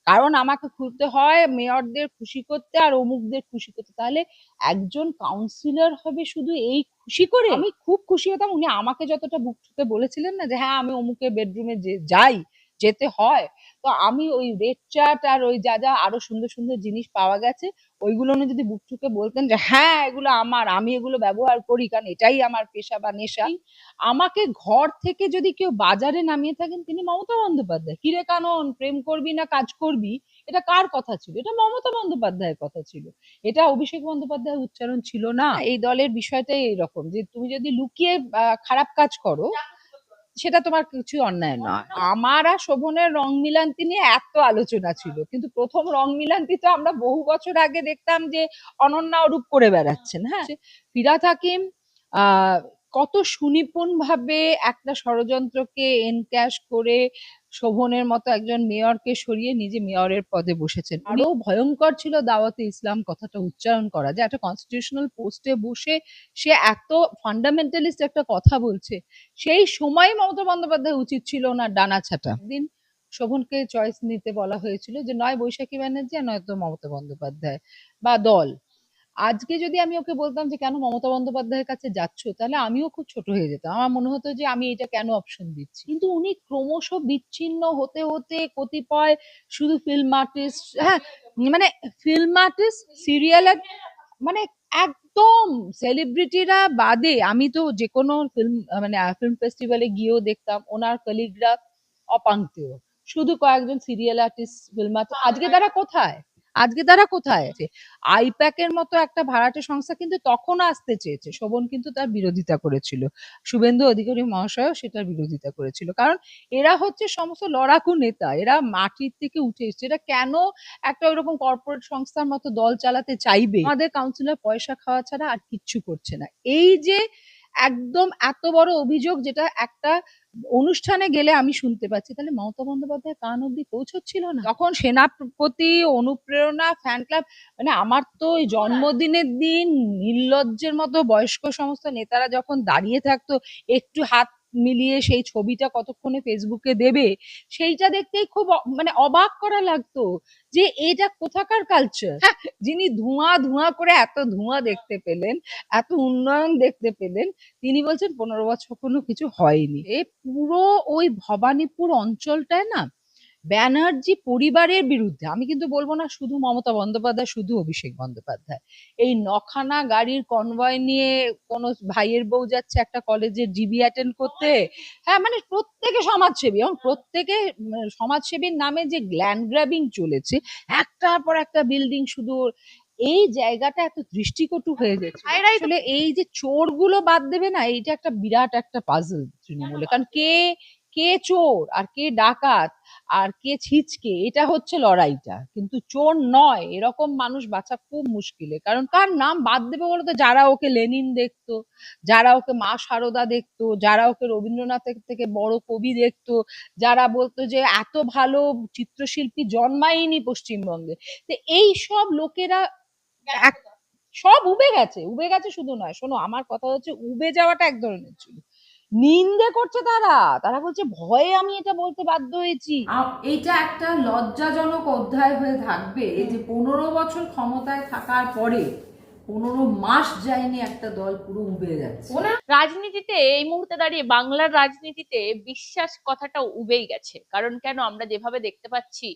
কারণ আমাকে খুলতে হয় মেয়রদের খুশি করতে আর অমুকদের খুশি করতে। তাহলে একজন কাউন্সিলর হবে শুধু এই খুশি করে? আমি খুব খুশি হতাম উনি আমাকে যতটা বুক ঠুকে বলেছিলেন না যে হ্যাঁ আমি অমুকের বেডরুমে যাই, যেতে হয়। তো আমি ওই রেড চার্ট আর ওই যা যা আরো সুন্দর সুন্দর জিনিস পাওয়া গেছে ওইগুলো উনি যদি বুক ঠুকে বলতেন যে হ্যাঁ এগুলো আমার, আমি এগুলো ব্যবহার করি কারণ এটাই আমার পেশা বা নেশা। আমাকে ঘর থেকে যদি কেউ বাজারে নামিয়ে থাকেন তিনি মমতা বন্দ্যোপাধ্যায়। কিরে কানন, প্রেম করবি না কাজ করবি, এটা কার কথা ছিল? এটা মমতা বন্দ্যোপাধ্যায়ের কথা ছিল। এটা অভিষেক বন্দ্যোপাধ্যায়ের উচ্চারণ ছিল না। এই দলের বিষয়টাই এইরকম যে তুমি যদি লুকিয়ে খারাপ কাজ করো সেটা তোমার কিছু অন্যায় নয়। আমার আর শোভনের রং মিলান্তি নিয়ে এত আলোচনা ছিল, কিন্তু প্রথম রং মিলান্তি তো আমরা বহু বছর আগে দেখতাম যে অনন্যা অরূপ করে বেড়াচ্ছেন। হ্যাঁ, ফিরহাদ হাকিম আহ কত সুনিপুণ ভাবে একটা ষড়যন্ত্রকে এনক্যাশ করে শোভনের মতো একজন মেয়রকে সরিয়ে নিজে মেয়রের পদে বসেছেন। আরো ভয়ঙ্কর ছিল দাওয়াতে ইসলাম কথাটা উচ্চারণ করা, যে একটা কনস্টিটিউশনাল পোস্টে বসে সে এত ফান্ডামেন্টালিস্ট একটা কথা বলছে। সেই সময় মমতা বন্দ্যোপাধ্যায় উচিত ছিল না ডানা ছাটা। একদিন শোভনকে চয়েস নিতে বলা হয়েছিল যে নয় বৈশাখী ব্যানার্জি আর নয়তো মমতা বন্দ্যোপাধ্যায় বা দল। আজকে যদি আমি ওকে বলতাম যে কেন মমতা বন্দ্যোপাধ্যায়ের কাছে যাচ্ছ, তাহলে আমিও খুব ছোট হয়ে যেতাম। আমার মনে হতো যে আমি এটা কেন অপশন দিচ্ছি। কিন্তু উনি ক্রমশ বিচ্ছিন্ন হতে হতে কতিপয় শুধু ফিল্ম আর্টিস্ট, হ্যাঁ মানে ফিল্ম আর্টিস্ট, সিরিয়াল, মানে একদম সেলিব্রিটিরা বাদে আমি তো যে কোনো ফিল্ম মানে ফিল্ম ফেস্টিভ্যালে গিয়েও দেখতাম ওনার কলিগরা অপাঙ্ক্তেয়। শুধু কয়েকজন সিরিয়াল আর্টিস্ট, ফিল্ম আর্টিস্ট, আজকে তারা কোথায়? আজকে তারা কোথায় আছে? আইপ্যাকের মতো একটা ভাড়াটে সংস্থা কিন্তু তখন আসতে চেয়েছে, শোভন কিন্তু তার বিরোধিতা করেছিল। শুভেন্দু অধিকারী মহাশয় সেটার বিরোধিতা করেছিল, কারণ এরা হচ্ছে সমস্ত লড়াকু নেতা, এরা মাটির থেকে উঠে এসছে। এরা কেন একটা ওইরকম কর্পোরেট সংস্থার মতো দল চালাতে চাইবে? আমাদের কাউন্সিলর পয়সা খাওয়া ছাড়া আর কিচ্ছু করছে না। এই যে একদম এত বড় অভিযোগ যেটা একটা অনুষ্ঠানে গেলে আমি শুনতে পাচ্ছি, তাহলে মমতা বন্দ্যোপাধ্যায় কান অব্দি পৌঁছচ্ছিল না? তখন সেনাপতি, অনুপ্রেরণা, ফ্যান ক্লাব, মানে আমার তো ওই জন্মদিনের দিন নির্লজ্জের মতো বয়স্ক সমস্ত নেতারা যখন দাঁড়িয়ে থাকতো একটু হাত মিলিয়ে সেই ছবিটা কতক্ষণে ফেসবুকে দেবে, সেইটা দেখতেই খুব মানে অবাক করা লাগতো যে এটা কোথাকার কালচার। যিনি ধোঁয়া ধোঁয়া করে এত ধোঁয়া দেখতে পেলেন, এত উন্নয়ন দেখতে পেলেন, তিনি বলছেন 15 বছর কোনো কিছু হয়নি। এ পুরো ওই ভবানীপুর অঞ্চলটায় না ব্যানার্জি পরিবারের বিরুদ্ধে, আমি কিন্তু বলবো না শুধু মমতা বন্দ্যোপাধ্যায়, শুধু অভিষেক বন্দ্যোপাধ্যায়, এই নখানা গাড়ির কনভয় নিয়ে কোন ভাইয়ের বউ যাচ্ছে একটা কলেজের জিবি অ্যাটেন্ড করতে। হ্যাঁ মানে প্রত্যেকে সমাজসেবী, এবং প্রত্যেকে সমাজসেবীর নামে যে ল্যান্ড গ্র্যাবিং চলেছে, একটার পর একটা বিল্ডিং শুধু, এই জায়গাটা এত দৃষ্টিকটু হয়ে যাচ্ছে। আসলে এই যে চোর গুলো বাদ দেবে না, এইটা একটা বিরাট একটা পাজল তৃণমূলে। কারণ কে কে চোর আর কে ডাকাত আর কে ছিচকে, এটা হচ্ছে লড়াইটা, কিন্তু চোর নয় এরকম মানুষ বাঁচা খুব মুশকিলে। কারণ কার নাম বাদ দেবে বলতো? যারা ওকে লেনিন দেখতো, যারা ওকে মা সারদা দেখতো, যারা ওকে রবীন্দ্রনাথের থেকে বড় কবি দেখতো, যারা বলতো যে এত ভালো চিত্রশিল্পী জন্মায়নি পশ্চিমবঙ্গে। তো এই সব লোকেরা সব উবে গেছে। উবে গেছে শুধু নয়, শোনো আমার কথা হচ্ছে উবে যাওয়াটা এক ধরনের ছিল, নিন্দে করছে তারা। তারা বলছে ভয়ে আমি এটা বলতে বাধ্য হয়েছি। এইটা একটা লজ্জাজনক অধ্যায় হয়ে থাকবে যে 15 বছর ক্ষমতায় থাকার পরে 15 মাস যায়নি একটা দল পুরো উবে যাচ্ছে। রাজনীতিতে এই মুহূর্তে দাঁড়িয়ে বাংলার রাজনীতিতে বিশ্বাস কথাটা উবেই গেছে। কারণ কেন, আমরা যেভাবে দেখতে পাচ্ছি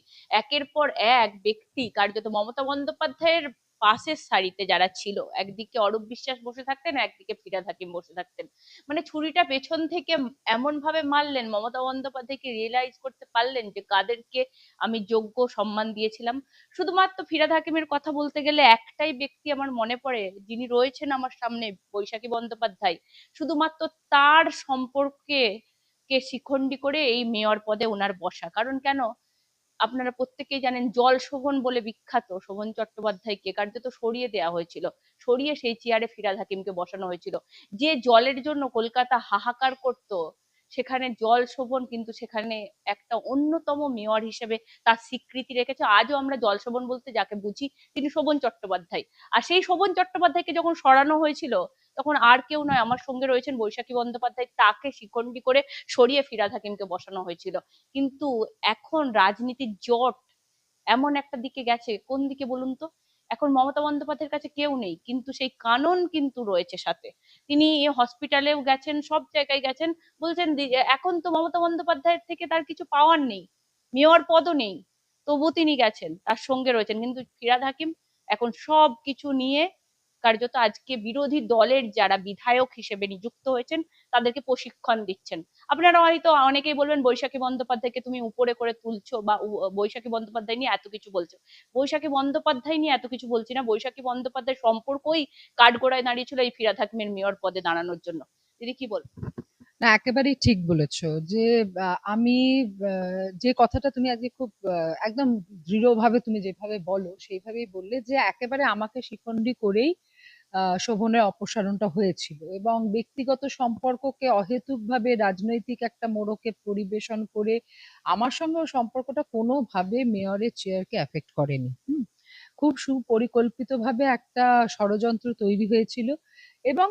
একের পর এক ব্যক্তি কার্যত মমতা বন্দ্যোপাধ্যায়ের পাশের সারিতে যারা ছিল, একদিকে অরূপ বিশ্বাস বসে থাকতেন, একদিকে ফিরহাদ হাকিম বসে থাকতেন, মানে ছুরিটা পেছন থেকে এমন ভাবে মারলেন। মমতা বন্দ্যোপাধ্যায়কে রিয়েলাইজ করতে পারলেন যে কাদেরকে আমি যোগ্য সম্মান দিয়েছিলাম। শুধুমাত্র ফিরহাদ হাকিমের কথা বলতে গেলে একটাই ব্যক্তি আমার মনে পড়ে, যিনি রয়েছেন আমার সামনে, বৈশাখী বন্দ্যোপাধ্যায়। শুধুমাত্র তার সম্পর্কে কে শিখণ্ডী করে এই মেয়র পদে ওনার বসা। কারণ কেন, আপনারা প্রত্যেকেই জানেন জল শোভন বলে বিখ্যাত শোভন চট্টোপাধ্যায়কে কার্যত সরিয়ে দেওয়া হয়েছিল, সরিয়ে সেই চেয়ারে ফিরহাদ হাকিমকে বসানো হয়েছিল। যে জলের জন্য কলকাতা হাহাকার করত, সেখানে জল শোভন কিন্তু সেখানে একটা অন্যতম মেয়র হিসেবে তার স্বীকৃতি রেখেছে। আজও আমরা জল শোভন বলতে যাকে বুঝি তিনি শোভন চট্টোপাধ্যায়। আর সেই শোভন চট্টোপাধ্যায়কে যখন সরানো হয়েছিল, তখন আর কেউ নয়, আমার সঙ্গে রয়েছেন বৈশাখী বন্দ্যোপাধ্যায়, তাকে শিখণ্ডী করে সরিয়ে ফিরহাদ হাকিমকে বসানো হয়েছিল। কিন্তু এখন রাজনীতির জট এমন একটা দিকে গেছে, কোন দিকে বলুন তো? এখন মমতা বন্দ্যোপাধ্যায়ের কাছে কেউ নেই, কিন্তু সেই কানন কিন্তু রয়েছে সাথে। তিনি হসপিটালেও গেছেন, সব জায়গায় গেছেন, বলছেন এখন তো মমতা বন্দ্যোপাধ্যায়ের থেকে তার কিছু পাওয়ার নেই, মেয়র পদও নেই, তবু তিনি গেছেন, তার সঙ্গে রয়েছেন। কিন্তু ফিরহাদ হাকিম এখন সব কিছু নিয়ে কার্যত আজকে বিরোধী দলের যারা বিধায়ক হিসেবে নিযুক্ত হয়েছেন তাদেরকে প্রশিক্ষণ দিচ্ছেন। আপনারা হয়তো অনেকেই বলবেন বৈশাখী বন্দ্যোপাধ্যায়কে তুমি উপরে করে তুলছো, বা বৈশাখী বন্দ্যোপাধ্যায় নিয়ে এত কিছু বলছো। বৈশাখী বন্দ্যোপাধ্যায় নিয়ে এত কিছু বলছি না, বৈশাখী বন্দ্যোপাধ্যায় সম্পর্কই কাঠগড়ায় দাঁড়িয়েছিল এই ফিরহাদ হাকিমের মেয়র পদে দাঁড়ানোর জন্য। দিদি কি বল? না, একেবারেই ঠিক বলেছো যে আমি যে কথাটা তুমি আজকে খুব একদম দৃঢ়ভাবে তুমি যেভাবে বলো সেইভাবেই বললে যে একেবারে আমাকে শিখণ্ডী করেই শোভনের অপসারণটা হয়েছিল, এবং ব্যক্তিগত সম্পর্ককে অহেতুকভাবে রাজনৈতিক একটা মোড়কে পরিবেশন করে আমার সঙ্গে ওর সম্পর্কটা কোনোভাবে মেয়রের চেয়ারকে এফেক্ট করেনি। খুব সুপরিকল্পিতভাবে একটা ষড়যন্ত্র তৈরি হয়েছিল, এবং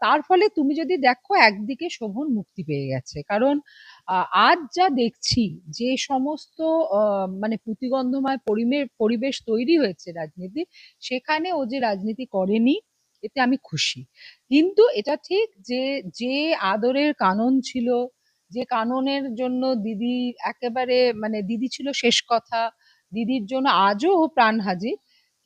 তার ফলে তুমি যদি দেখো একদিকে শোভন মুক্তি পেয়ে গেছে, কারণ আজ যা দেখছি যে সমস্ত মানে প্রতিদ্বন্দ্বময় পরিবেশ তৈরি হয়েছে রাজনীতি, সেখানে ও যে রাজনীতি করেনি এতে আমি খুশি। কিন্তু এটা ঠিক যে যে আদরের কানন ছিল, যে কাননের জন্য দিদি একেবারে মানে দিদি ছিল শেষ কথা, দিদির জন্য আজও ও প্রাণ হাজির,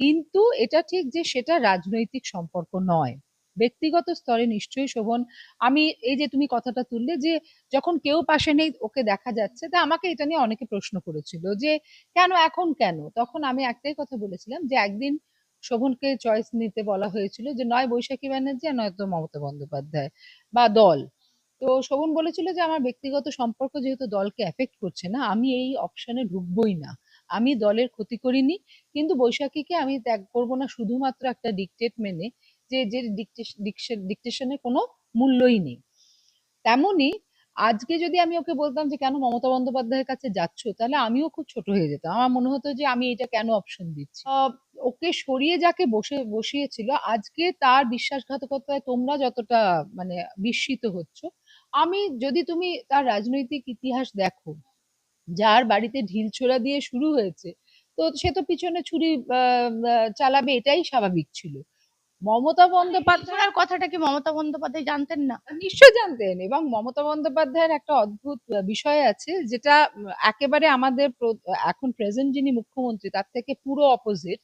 কিন্তু এটা ঠিক যে সেটা রাজনৈতিক সম্পর্ক নয়, ব্যক্তিগত স্তরে নিশ্চয়ই শোভন। আমি এই যে তুমি কথাটা তুললে যে যখন কেউ পাশে নেই ওকে দেখা যাচ্ছে, তা আমাকে এটা নিয়ে অনেকে প্রশ্ন করেছিল যে কেন এখন কেন, তখন আমি একটাই কথা বলেছিলাম যে একদিন শোভনকে চয়েস নিতে বলা হয়েছিল যে নয় বৈশাখী ব্যানার্জি আর নয়তো মমতা বন্দ্যোপাধ্যায় বা দল। তো শোভন বলেছিল যে আমার ব্যক্তিগত সম্পর্ক যেহেতু দলকে এফেক্ট করছে না, আমি এই অপশনে ঢুকবোই না, আমি দলের ক্ষতি করিনি, কিন্তু বৈশাখীকে আমি ত্যাগ করব না শুধুমাত্র একটা ডিকটেট মেনে, যে যে ডিকটেশনের কোনো মূল্যই নেই। তেমনি আজকে যদি আমি ওকে বলতাম যে কেন মমতা বন্দ্যোপাধ্যায়ের কাছে যাচ্ছ, তাহলে আমিও খুব ছোট হয়ে যেতাম, আমার মনে হতো যে আমি এটা কেন অপশন দিচ্ছি। ওকে সরিয়ে যাকে বসিয়েছিল আজকে তার বিশ্বাসঘাতকতায় তোমরা যতটা মানে বিস্মিত হচ্ছ, আমি যদি তুমি তার রাজনৈতিক ইতিহাস দেখো, যার বাড়িতে ঢিল ছোড়া দিয়ে শুরু হয়েছে, তো সে তো পিছনে ছুরি চালাবে, এটাই স্বাভাবিক ছিল। মমতা বন্দ্যোপাধ্যায় আপনার কথাটা কি মমতা বন্দ্যোপাধ্যায় জানতেন না? নিশ্চয় জানতেন, এবং মমতা বন্দ্যোপাধ্যায়ের একটা অদ্ভুত বিষয় আছে যেটা একেবারে আমাদের এখন প্রেজেন্ট যিনি মুখ্যমন্ত্রী তার থেকে পুরো অপোজিট,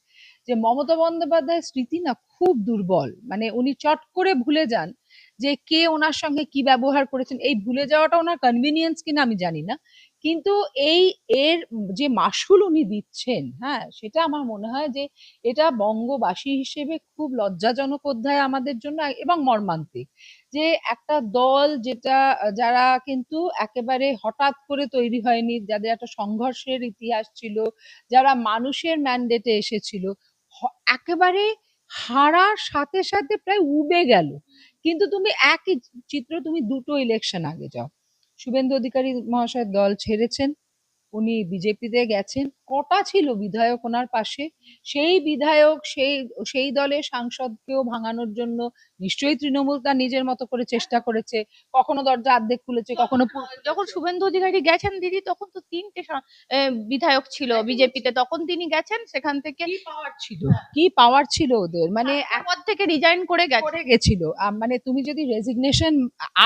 যে মমতা বন্দ্যোপাধ্যায়ের স্মৃতি না খুব দুর্বল, মানে উনি চট করে ভুলে যান যে কে ওনার সঙ্গে কি ব্যবহার করেছেন। এই ভুলে যাওয়াটা ওনার কনভিনিয়েন্স কিনা আমি জানি না, কিন্তু এই এর যে মাসুল উনি দিচ্ছেন, হ্যাঁ, সেটা আমার মনে হয় যে এটা বঙ্গবাসী হিসেবে খুব লজ্জাজনক অধ্যায় আমাদের জন্য, এবং মর্মান্তিক যে একটা দল যেটা যারা কিন্তু একেবারে হঠাৎ করে তৈরি হয়নি, যাদের একটা সংঘর্ষের ইতিহাস ছিল, যারা মানুষের ম্যান্ডেটে এসেছিল, একেবারে হারার সাথে সাথে প্রায় উবে গেল। কিন্তু তুমি একই চিত্র তুমি দুটো ইলেকশন আগে যাও, শুভেন্দু অধিকারী মহাশয়ের দল ছেড়েছেন, উনি বিজেপিতে গেছেন, কটা ছিল বিধায়ক ওনার পাশে, সেই বিধায়ক সেই সেই দলের সাংসদকেও ভাঙানোর জন্য নিশ্চয়ই তৃণমূল তার নিজের মতো করে চেষ্টা করেছে, কখনো দরজা অর্ধেক খুলেছে, কখনো যখন শুভেন্দু অধিকারী গেছেন দিদি, তখন তো তিনটে বিধায়ক ছিল বিজেপিতে, তখন তিনি গেছেন সেখান থেকে। কি পাওয়ার ছিল, কি পাওয়ার ছিল ওদের, মানে পদ থেকে রিজাইন করে গেছে। করে গেছিল। মানে তুমি যদি রেজিগনেশন,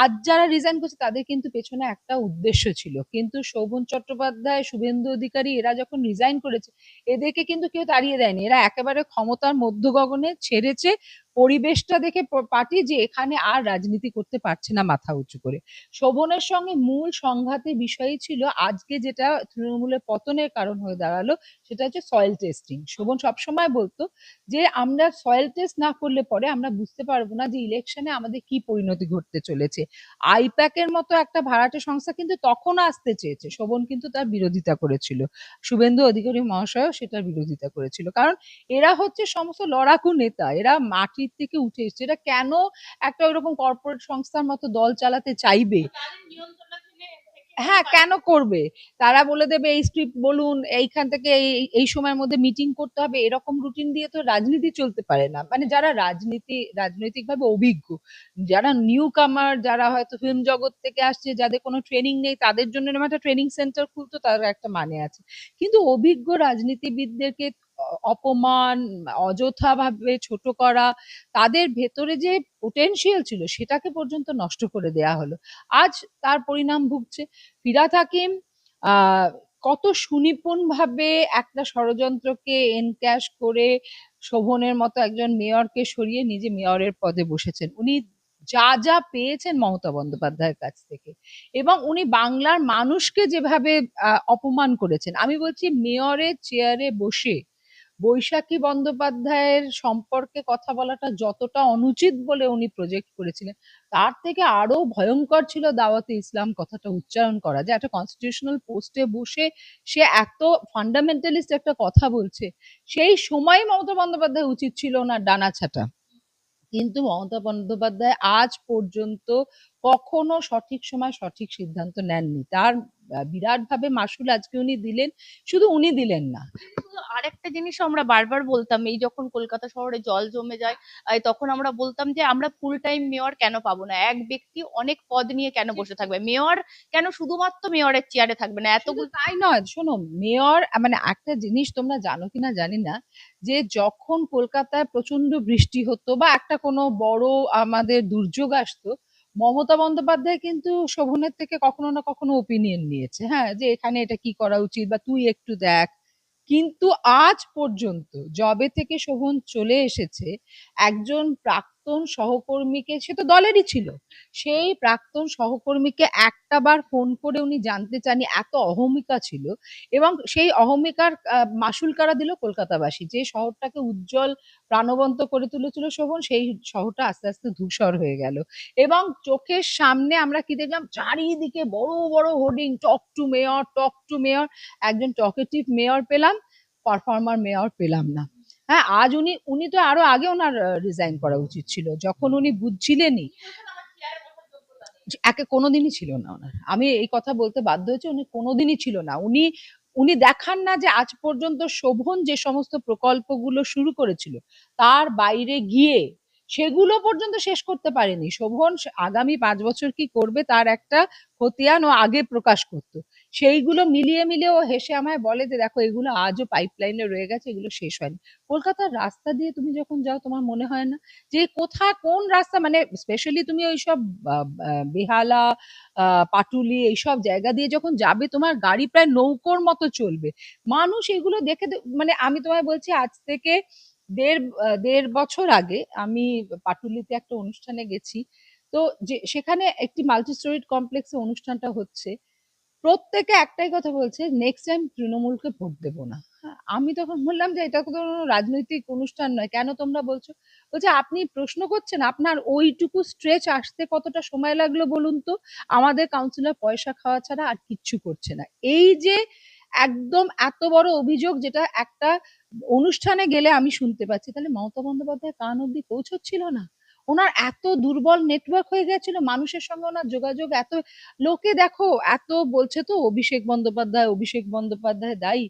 আজ যারা রিজাইন করছে তাদের কিন্তু পেছনে একটা উদ্দেশ্য ছিল, কিন্তু শোভন চট্টোপাধ্যায় শুভেন্দু অধিকারী এরা যখন রিজাইন করেছে এদেরকে কিন্তু কেউ তাড়িয়ে দেয়নি, এরা একেবারে ক্ষমতার মধ্য গগনে ছেড়েছে পরিবেশটা দেখে পার্টি যে এখানে আর রাজনীতি করতে পারছে না মাথা উঁচু করে। শোভনের সঙ্গে মূল সংঘাতের বিষয়ই ছিল আজকে যেটা তৃণমূলের পতনের কারণ হয়ে দাঁড়ালো, সেটা হচ্ছে সয়েল টেস্টিং। শোভন সবসময় বলতো যে আমরা সয়েল টেস্ট না করলে পরে আমরা বুঝতে পারবো না যে ইলেকশনে আমাদের কি পরিণতি ঘটতে চলেছে। আইপ্যাকের মতো একটা ভাড়াটে সংস্থা কিন্তু তখন আসতে চেয়েছে, শোভন কিন্তু তার বিরোধিতা করেছিল, শুভেন্দু অধিকারী মহাশয়ও সেটার বিরোধিতা করেছিল, কারণ এরা হচ্ছে সমস্ত লড়াকু নেতা, এরা মাটির থেকে উঠে এসছে, এরা কেন একটা ওইরকম কর্পোরেট সংস্থার মতো দল চালাতে চাইবে। হ্যাঁ, কেন করবে? তারা বলে দেবে এই স্ক্রিপ্ট বলুন, এইখান থেকে এই সময়ের মধ্যে মিটিং করতে হবে। এরকম রুটিন দিয়ে তো রাজনীতি চলতে পারে না। মানে যারা রাজনৈতিকভাবে অভিজ্ঞ, যারা নিউ কামার, যারা হয়তো ফিল্ম জগৎ থেকে আসছে, যাদের কোনো ট্রেনিং নেই, তাদের জন্য এরকম একটা ট্রেনিং সেন্টার খুলতো, তার একটা মানে আছে। কিন্তু অভিজ্ঞ রাজনীতিবিদদেরকে অপমান, অযথা ভাবে ছোট করা, তাদের ভেতরে যে পোটেনশিয়াল ছিল সেটাকে পর্যন্ত নষ্ট করে দেয়া হলো। আজ তার পরিণাম ভুগছে। ফিরহাদ হাকিম আহ কত সুনিপুণ ভাবে একটা ষড়যন্ত্রকে এনক্যাশ করে শোভনের মতো একজন মেয়রকে সরিয়ে নিজে মেয়রের পদে বসেছেন। উনি যা যা পেয়েছেন মমতা বন্দ্যোপাধ্যায়ের কাছ থেকে, এবং উনি বাংলার মানুষকে যেভাবে অপমান করেছেন, আমি বলছি মেয়রের চেয়ারে বসে বৈশাখী বন্দ্যোপাধ্যায়ের সম্পর্কে কথা বলাটা যতটা অনুচিত বলে উনি প্রজেক্ট করেছিলেন, তার থেকে আরো ভয়ঙ্কর ছিল দাওয়াতে ইসলাম কথাটা উচ্চারণ করা, যে একটা কনস্টিটিউশনাল পোস্টে বসে সে এত ফান্ডামেন্টালিস্ট একটা কথা বলছে। সেই সময় মমতা বন্দ্যোপাধ্যায় উচিত ছিল না ডানা ছাটা। কিন্তু মমতা বন্দ্যোপাধ্যায় আজ পর্যন্ত কখনো সঠিক সময় সঠিক সিদ্ধান্ত নেননি। তার বিরাট ভাবে মাসুল আজকে উনি দিলেন, শুধু উনি দিলেন না। আরেকটা জিনিস আমরা বারবার বলতাম, এই যখন কলকাতা শহরে জল জমে যায়, তখন আমরা বলতাম যে আমরা ফুল টাইম মেয়র কেন পাবো না, এক ব্যক্তি অনেক পদ নিয়ে কেন বসে থাকবে, মেয়র কেন শুধুমাত্র মেয়রের চেয়ারে থাকবে না শুধু এতগুলো। তাই নয়, শোনো, মেয়র মানে একটা জিনিস তোমরা জানো কিনা জানি না, যে যখন কলকাতায় প্রচন্ড বৃষ্টি হতো বা একটা কোনো বড় আমাদের দুর্যোগ আসতো, মমতা বন্দ্যোপাধ্যায় কিন্তু শোভনের থেকে কখনো না কখনো ওপিনিয়ন নিয়েছে, হ্যাঁ, যে এখানে এটা কি করা উচিত বা তুই একটু দেখ। কিন্তু আজ পর্যন্ত যবে থেকে শোভন চলে এসেছে, একজন প্রাক্তন সহকর্মীকে, সে তো দলেরই ছিল, সেই প্রাক্তন সহকর্মীকে একটা বার ফোন করে উনি জানতে চাননি, এত অহমিকা ছিল। এবং সেই অহমিকার মাসুল কারা দিল? কলকাতাবাসী। যে শহরটাকে উজ্জ্বল প্রাণবন্ত করে তুলেছিল শোভন, সেই শহরটা আস্তে আস্তে ধূসর হয়ে গেল। এবং চোখের সামনে আমরা কি দেখলাম? চারিদিকে বড় বড় hoarding, talk to mayor, talk to mayor. একজন টকেটিভ মেয়র পেলাম, পারফর্মার মেয়র পেলাম না। হ্যাঁ, আজ উনি উনি তো আরো আগে ওনার রিজাইন করা উচিত ছিল, যখন উনি বুঝছিলেনই। একে কোনোদিনই ছিল না ওনার, আমি এই কথা বলতে বাধ্য হয়েছি, উনি কোনোদিনই ছিল না। উনি উনি দেখান না যে আজ পর্যন্ত শোভন যে সমস্ত প্রকল্পগুলো শুরু করেছিল, তার বাইরে গিয়ে সেগুলো পর্যন্ত শেষ করতে পারেনি শোভন। আগামী 5 বছর কি করবে তার একটা খতিয়ান ও আগে প্রকাশ করতো। সেইগুলো মিলিয়ে মিলিয়ে ও হেসে আমায় বলে যে দেখো এগুলো আজও পাইপলাইনে রয়ে গেছে, এগুলো শেষ হয়নি। কলকাতার রাস্তা দিয়ে তুমি যখন যাও, তোমার মনে হয় না যে কোন রাস্তা, মানে স্পেশালি তুমি ওইসব বেহালা, পাটুলি, এইসব জায়গা দিয়ে যখন যাবে, তোমার গাড়ি প্রায় নৌকোর মতো চলবে। মানুষ এগুলো দেখে মানে আমি তোমায় বলছি, আজ থেকে দেড় বছর আগে আমি পাটুলিতে একটা অনুষ্ঠানে গেছি। তো যে সেখানে একটি মাল্টি স্টোরিড কমপ্লেক্সে অনুষ্ঠানটা হচ্ছে, প্রত্যেকে একটাই কথা বলছে, নেক্সট টাইম তৃণমূলকে ভোট দেবো না। হ্যাঁ, আমি তখন বললাম যে এটা তো কোনো রাজনৈতিক অনুষ্ঠান নয়, কেন তোমরা বলছো? বলছে আপনি প্রশ্ন করছেন, আপনার ওইটুকু স্ট্রেচ আসতে কতটা সময় লাগলো বলুন তো? আমাদের কাউন্সিলর পয়সা খাওয়া ছাড়া আর কিচ্ছু করছে না। এই যে একদম এত বড় অভিযোগ, যেটা একটা অনুষ্ঠানে গেলে আমি শুনতে পাচ্ছি, তাহলে মমতা বন্দ্যোপাধ্যায় কান অব্দি পৌঁছচ্ছিল না? ওনার এত দুর্বল নেটওয়ার্ক হয়ে গেছিল, মানুষের সঙ্গে ওনার যোগাযোগ এত, লোকে দেখো এত বলছে তো অভিষেক বন্দ্যোপাধ্যায় দায়ী।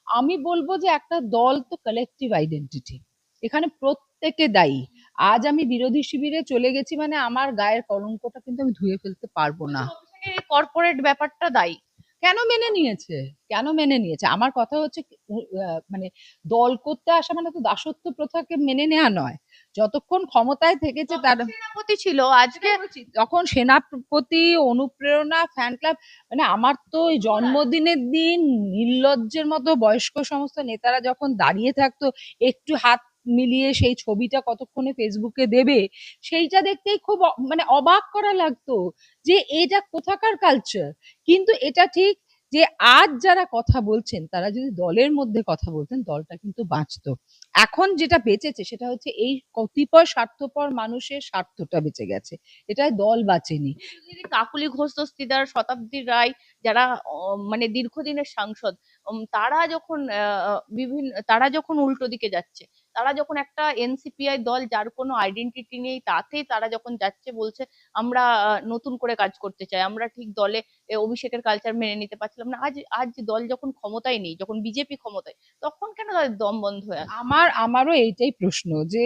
আমি বলবো যে একটা দল তো কালেকটিভ আইডেন্টিটি, এখানে প্রত্যেকে দায়ী। আজ আমি বিরোধী শিবিরে চলে গেছি মানে আমার গায়ের কলঙ্কটা কিন্তু আমি ধুয়ে ফেলতে পারবো না। কর্পোরেট ব্যাপারটা দায়ী। কেন মেনে নিয়েছে? কেন মেনে নিয়েছে? আমার কথা হচ্ছে মানে দল করতে আসা মানে তো দাসত্ব প্রথাকে মেনে নেওয়া নয়। যতক্ষণ ক্ষমতায় থেকেছে তার সেনাপতি ছিল আজকে। যখন সেনাপতি, অনুপ্রেরণা, ফ্যান ক্লাব, মানে আমার তো ওই জন্মদিনের দিন নির্লজ্জের মতো বয়স্ক সমস্ত নেতারা যখন দাঁড়িয়ে থাকতো, একটু হাত মিলিয়ে সেই ছবিটা কতক্ষণে ফেসবুকে দেবে, সেইটা দেখতেই খুব মানে অবাক করা লাগতো যে এটা কোথাকার কালচার। কিন্তু এটা ঠিক যে আজ যারা কথা বলছেন তারা যদি দলের মধ্যে কথা বলতেন, দলটা কিন্তু বাঁচতো। এখন যেটা বেঁচেছে সেটা হচ্ছে এই কতিপয় স্বার্থপর মানুষের স্বার্থটা বেঁচে গেছে, এটাই দল বাঁচেনি। কাকুলি ঘোষ দস্তিদার, শতাব্দী রায়, যারা মানে দীর্ঘদিনের সাংসদ, তারা যখন তারা যখন উল্টো দিকে যাচ্ছে, তারা যখন একটা এনসিপিআই দল যার কোনো আইডেন্টিটি নেই তাতেই তারা যখন যাচ্ছে বলছে আমরা নতুন করে কাজ করতে চাই, আমরা ঠিক দলে অভিষেকের কালচার মেনে নিতে পারছিলাম না। আজ আজ দল যখন ক্ষমতায় নেই, যখন বিজেপি ক্ষমতায়, তখন কেন তাদের দম বন্ধ হয়ে আছে? আমারও এইটাই প্রশ্ন যে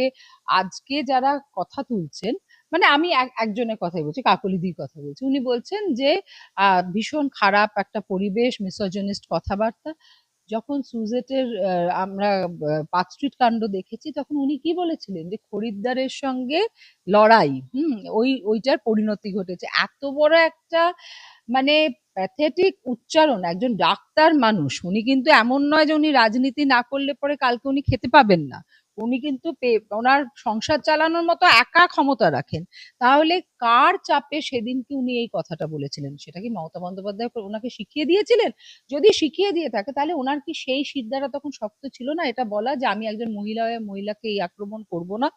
আজকে যারা কথা তুলছেন, মানে আমি একজনের কথাই বলছি, কাকলিদির কথা বলছি। উনি বলছেন যে ভীষণ খারাপ একটা পরিবেশ, মিসোজিনিস্ট কথাবার্তা। যখন সুজেটের আমরা পার্ক স্ট্রিট কাণ্ড দেখেছি, তখন উনি কি বলেছিলেন যে খরিদ্দারের সঙ্গে লড়াই, ওইটার পরিণতি ঘটেছে। এত বড় একটা মানে প্যাথেটিক উচ্চারণ, একজন ডাক্তার মানুষ, উনি কিন্তু এমন নয় যে উনি রাজনীতি না করলে পরে কালকে উনি খেতে পাবেন না। উনি কিন্তু ওনার সংসার চালানোর মতো একা ক্ষমতা রাখেন। তাহলে কার চাপে সেদিনকে উনি এই কথাটা বলেছিলেন? সেটা কি মমতা বন্দ্যোপাধ্যায় ওনাকে শিখিয়ে দিয়েছিলেন? যদি শিখিয়ে দিয়ে থাকে, তাহলে ওনার কি সেই সিদ্ধারা তখন শক্ত ছিল না এটা বলা যে আমি একজন মহিলা হয়ে মহিলাকে এই আক্রমণ করব না?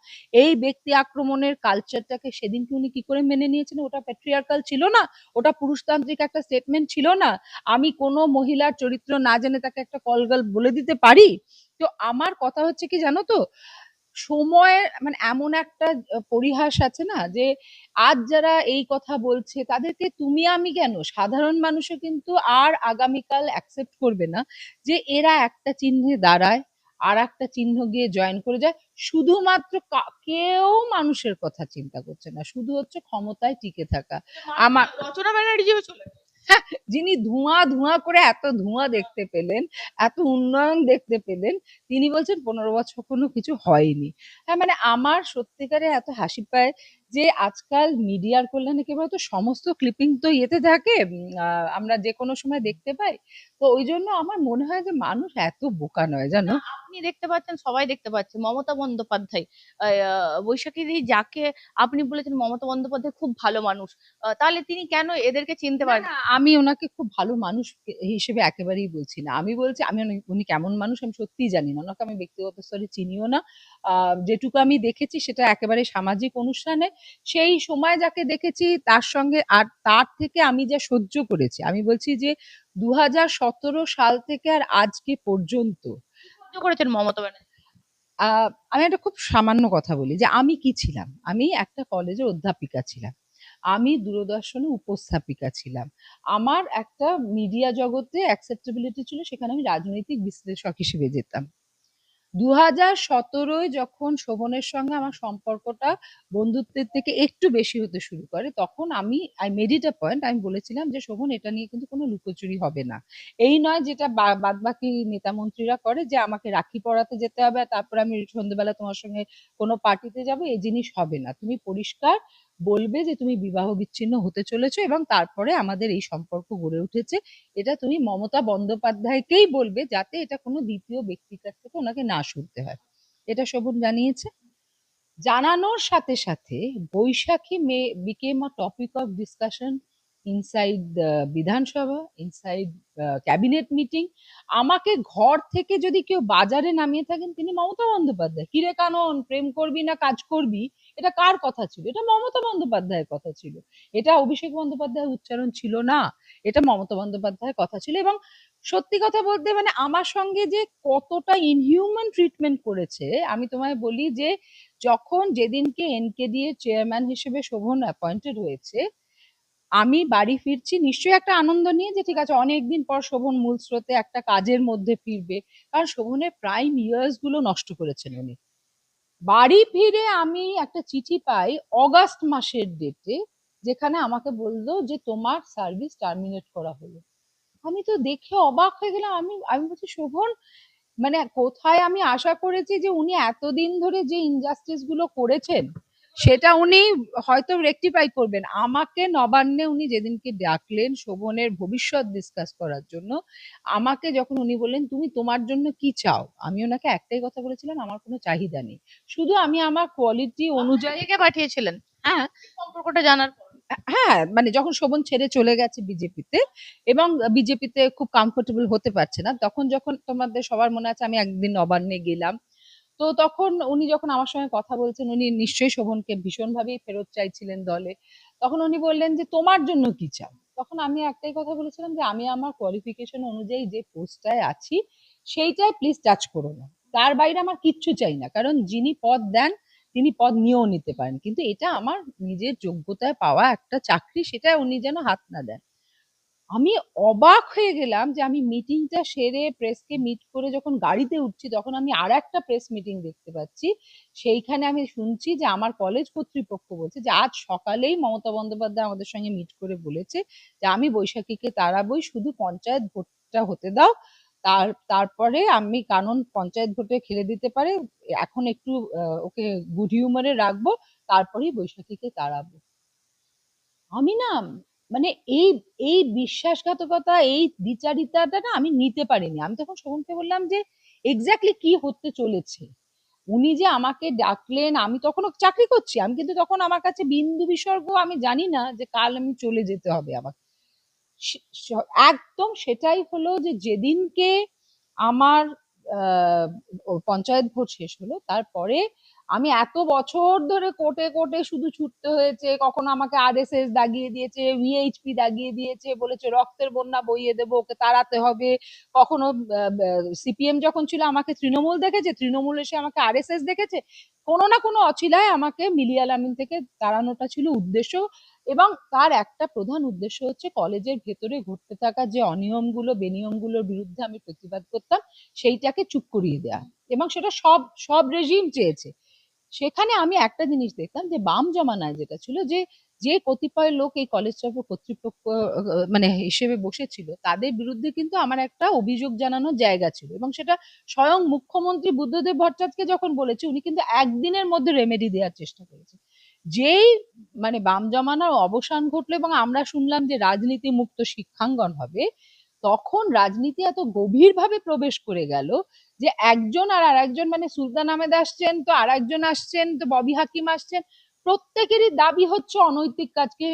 এই ব্যক্তি আক্রমণের কালচারটাকে সেদিনকে উনি কি করে মেনে নিয়েছেন? ওটা প্যাট্রিয়ার্কাল ছিল না? ওটা পুরুষতান্ত্রিক একটা স্টেটমেন্ট ছিল না? আমি কোনো মহিলার চরিত্র না জেনে তাকে একটা কলগাল বলে দিতে পারি? তো আমার কথা হচ্ছে কি জানো তো, সময়ের মানে এমন একটা পরিহাস আছে না, যে আজ যারা এই কথা বলছে তাদেরকে তুমি আমি কেন, সাধারণ মানুষও কিন্তু আর আগামীকাল অ্যাকসেপ্ট করবে না যে এরা একটা চিহ্নে দাঁড়ায় আর একটা চিহ্ন গিয়ে জয়েন করে যায়। শুধুমাত্র কেউ মানুষের কথা চিন্তা করছে না, শুধু হচ্ছে ক্ষমতায় টিকে থাকা। আমার রচনা ব্যানার্জিও চলে গেছে। যিনি ধোঁয়া ধোঁয়া করে এত ধোঁয়া দেখতে পেলেন, এত উন্নয়ন দেখতে পেলেন, তিনি বলছেন 15 বছর কোনো কিছু হয়নি। হ্যাঁ, মানে আমার সত্যিকারে এত হাসি পায় যে আজকাল মিডিয়ার কল্যাণে কি বলতো, সমস্ত ক্লিপিং তো ইয়েতে থাকে, আমরা যে কোনো সময় দেখতে পাই। তো ওই জন্য আমার মনে হয় যে মানুষ এত বোকা নয়, জানো। আপনি দেখতে পাচ্ছেন, সবাই দেখতে পাচ্ছে, মমতা বন্দ্যোপাধ্যায়, বৈশাখী দি যাকে আপনি বলেছেন মমতা বন্দ্যোপাধ্যায় খুব ভালো মানুষ, তাহলে তিনি কেন এদেরকে চিনতে না, পারেন? না, আমি ওনাকে খুব ভালো মানুষ হিসেবে একেবারেই বলছি না। আমি বলছি উনি কেমন মানুষ আমি সত্যিই জানি না, ওনাকে আমি ব্যক্তিগত স্তরে চিনিও না। যেটুকু আমি দেখেছি সেটা একেবারে সামাজিক অনুষ্ঠানে, সেই সময় যাকে দেখেছি তার সঙ্গে, আর তার থেকে আমি যা সহ্য করেছি, আমি বলছি যে 2017 সাল থেকে আর আজকে পর্যন্ত। সহ্য করেছেন মমতা ব্যানার্জি? আমি একটা খুব সামান্য কথা বলি যে আমি কি ছিলাম। আমি একটা কলেজের অধ্যাপিকা ছিলাম, আমি দূরদর্শনে উপস্থাপিকা ছিলাম, আমার একটা মিডিয়া জগতে অ্যাকসেপ্টেবিলিটি ছিল, সেখানে আমি রাজনৈতিক বিশ্লেষক হিসেবে যেতাম। 2017 যখন শোভনের সঙ্গে আমার সম্পর্কটা বন্ধুত্বের থেকে একটু বেশি হতে শুরু করে, তখন I made it a point, আমি বলেছিলাম যে শোভন, এটা নিয়ে কিন্তু কোনো লুকোচুরি হবে না। এই নয় যেটা বাদ বাকি নেতা মন্ত্রীরা করে, যে আমাকে রাখি পরাতে যেতে হবে আর তারপর আমি সন্ধ্যেবেলা তোমার সঙ্গে কোনো পার্টিতে যাব, এই জিনিস হবে না। তুমি পরিষ্কার বলবে যে তুমি বিবাহ বিচ্ছিন্ন হতে চলেছো এবং তারপরে আমাদের এই সম্পর্ক গড়ে উঠেছে। এটা তুমি মমতা বন্দ্যোপাধ্যায়কেই বলবে, যাতে এটা কোনো দ্বিতীয় ব্যক্তির কাছ থেকে ওনাকে না শুনতে হয়। এটা শোভন জানিয়েছে। জানানোর সাথে সাথে Baishakhi became a topic of discussion inside Vidhan Sabha, inside cabinet meeting. আমাকে ঘর থেকে যদি কেউ বাজারে নামিয়ে থাকেন, তিনি মমতা বন্দ্যোপাধ্যায়। কিরে কানন, প্রেম করবি না কাজ করবি, এটা কার কথা ছিল? এটা মমতা বন্দ্যোপাধ্যায়ের কথা ছিল। এটা অভিষেক বন্দ্যোপাধ্যায়ের উচ্চারণ ছিল না, এটা মমতা বন্দ্যোপাধ্যায়ের কথা ছিল। এবং সত্যি কথা বলতে, মানে আমার সঙ্গে যে কতটা ইনহিউম্যান ট্রিটমেন্ট করেছে, আমি তোমায় বলি যে যখন যেদিনকে এনকেডি এর চেয়ারম্যান হিসেবে শোভন অ্যাপয়েন্টেড হয়েছে, আমি বাড়ি ফিরছি নিশ্চয়ই একটা আনন্দ নিয়ে, যে ঠিক আছে অনেকদিন পর শোভন মূল স্রোতে একটা কাজের মধ্যে ফিরবে। কারণ শোভনের প্রাইম ইয়ার্স গুলো নষ্ট করেছেন উনি। বাড়ি ফিরে আমি একটা চিঠি পাই অগাস্ট মাসের ডেটে, যেখানে আমাকে বললো যে তোমার সার্ভিস টার্মিনেট করা হলো। আমি তো দেখে অবাক হয়ে গেলাম। আমি আমি বলছি শোভন, মানে কোথায় আমি আশা করেছি যে উনি এতদিন ধরে যে ইনজাস্টিস গুলো করেছেন সেটা উনি হয়তো রেকটিফাই করবেন। আমাকে নবান্নে উনি যেদিনকে ডাকলেন শোভনের ভবিষ্যৎ ডিসকাস করার জন্য, আমাকে যখন উনি বললেন তুমি তোমার জন্য কি চাও, আমি ওনাকে একটাই কথা বলেছিলাম, আমার কোনো চাহিদা নেই, শুধু আমি আমার কোয়ালিটি অনুযায়ী। কে পাঠিয়েছিলেন হ্যাঁ, সম্পর্কটা জানার পর? হ্যাঁ, মানে যখন শোভন ছেড়ে চলে গেছে বিজেপিতে এবং বিজেপিতে খুব কমফোর্টেবল হতে পারছে না, তখন যখন তোমাদের সবার মনে আছে আমি একদিন নবান্নে গেলাম, তো তখন উনি যখন আমার সঙ্গে কথা বলছেন, উনি নিশ্চয়ই শোভনকে ভীষণভাবেই ফেরত চাইছিলেন দলে। তখন উনি বললেন যে তোমার জন্য কি চাও? তখন আমি একটাই কথা বলেছিলাম যে আমি আমার কোয়ালিফিকেশন অনুযায়ী যে পোস্টটায় আছি সেইটাই প্লিজ টাচ করো না। তার বাইরে আমার কিচ্ছু চাই না, কারণ যিনি পদ দেন তিনি পদ নিয়েও নিতে পারেন, কিন্তু এটা আমার নিজের যোগ্যতায় পাওয়া একটা চাকরি, সেটা উনি যেন হাত না দেন। আমি অবাক হয়ে গেলাম যে আমি মিটিংটা সেরে প্রেসকে মিট করে যখন গাড়িতে উঠছি, তখন আমি আর একটা প্রেস মিটিং দেখতে পাচ্ছি। সেইখানে আমি শুনছি যে আমার কলেজ কর্তৃপক্ষ বলছে যে আজ সকালেই মমতা বন্দ্যোপাধ্যায় আমাদের সঙ্গে মিট করে বলেছে যে আমি বৈশাখীকে তাড়াবই, শুধু পঞ্চায়েত ভোটটা হতে দাও, তারপরে আমি কানুন পঞ্চায়েত ভোটে খেলে দিতে পারে, এখন একটু ওকে গুড হিউমারে রাখবো, তারপরেই বৈশাখীকে তাড়াবো। আমি না, মানে এই এই বিশ্বাসঘাতকতা, এই দ্বিচারিতাটা না আমি নিতে পারিনি। আমি তখন শোভনকে বললাম যে এক্স্যাক্টলি কি হতে চলেছে। উনি যে আমাকে ডাকলেন, আমি তখনও চাকরি করছি, আমি কিন্তু তখন আমার কাছে বিন্দু বিসর্গ আমি জানি না যে কাল আমি চলে যেতে হবে আমাকে। একদম সেটাই হলো যে যেদিনকে আমার আহ, পঞ্চায়েত ভোট শেষ হলো, তারপরে আমি এত বছর ধরে কোর্টে কোর্টে শুধু ছুটতে হয়েছে, কখনো আমাকে আরএসএস দাগিয়ে দিয়েছে, ভিএইচপি দাগিয়ে দিয়েছে, বলেছে রক্তের বন্যা বইয়ে দেবো, ওকে তাড়াতে হবে। কখনো সিপিএম যখন ছিল আমাকে তৃণমূল দেখেছে, তৃণমূল এসে আমাকে আরএসএস দেখেছে। কোনো না কোনো অছিলায় আমাকে মিলিয়া আমিন থেকে তাড়ানোটা ছিল উদ্দেশ্য, এবং তার একটা প্রধান উদ্দেশ্য হচ্ছে কলেজের ভেতরে ঘটতে থাকা যে অনিয়মগুলো বেনিয়মগুলোর বিরুদ্ধে আমি প্রতিবাদ করতাম, সেইটাকে চুপ করিয়ে দেওয়া। এবং সেটা সব সব রেজিম চেয়েছে। সেখানে আমি একটা জিনিস দেখতাম যে বাম জমানায় যেটা ছিল, যে যে কতিপয় লোক এই কলেজ কর্তৃপক্ষ মানে হিসেবে বসেছিল, তাদের বিরুদ্ধে কিন্তু আমার একটা অভিযোগ জানানোর জায়গা ছিল, এবং সেটা স্বয়ং মুখ্যমন্ত্রী বুদ্ধদেব ভট্টাচার্যকে যখন বলেছে, উনি কিন্তু একদিনের মধ্যে রেমেডি দেওয়ার চেষ্টা করেছে। যেই মানে বাম জমানার অবসান ঘটলো এবং আমরা শুনলাম যে রাজনীতি মুক্ত শিক্ষাঙ্গন হবে, তখন রাজনীতি এত গভীরভাবে প্রবেশ করে গেল যে একজন আর আরেকজন, মানে সুলতান আহমেদ আসছেন, তো আরেকজন আসছেন, তো ববি হাকিম আসছেন, প্রত্যেকেরই দাবি হচ্ছে অনৈতিক কাজকে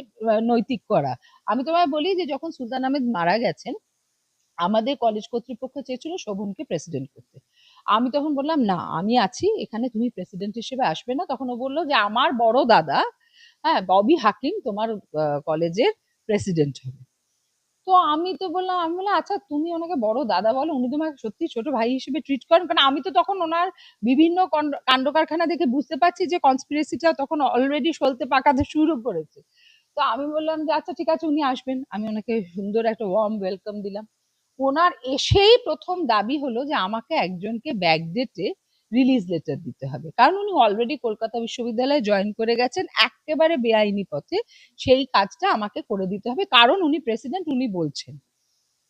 নৈতিক করা। আমি তোমায় বলি যে যখন সুলতান আহমেদ মারা গেছেন, আমাদের কলেজ কর্তৃপক্ষ চেয়েছিল শোভনকে প্রেসিডেন্ট করতে। আমি তখন বললাম না, আমি আছি এখানে, তুমি প্রেসিডেন্ট হিসেবে আসবে না। তখন ও বললো যে আমার বড় দাদা, হ্যাঁ, ববি হাকিম তোমার কলেজের প্রেসিডেন্ট হবে। তো আমি বললাম আচ্ছা তুমি ওনাকে বড় দাদা বলো, উনি তোমাকে সত্যি ছোট ভাই হিসেবে ট্রিট করেন? কারণ আমি তো তখন ওনার বিভিন্ন কাণ্ড কারখানা দেখে বুঝতে পারছি যে কনস্পিরেসিটা তখন অলরেডি সলতে পাকাতে শুরু করেছে। তো আমি বললাম যে আচ্ছা ঠিক আছে, উনি আসবেন, আমি ওনাকে সুন্দর একটা ওয়ার্ম ওয়েলকাম দিলাম। ওনার এসেই প্রথম দাবি হলো যে আমাকে একজনকে ব্যাকডেটে রিলিজ লেটার দিতে হবে, কারণ উনি অলরেডি কলকাতা বিশ্ববিদ্যালয়ে জয়েন করে গেছেন একেবারে বেআইনি পথে। সেই কাজটা আমাকে করে দিতে হবে, কারণ উনি প্রেসিডেন্ট, উনি বলছেন।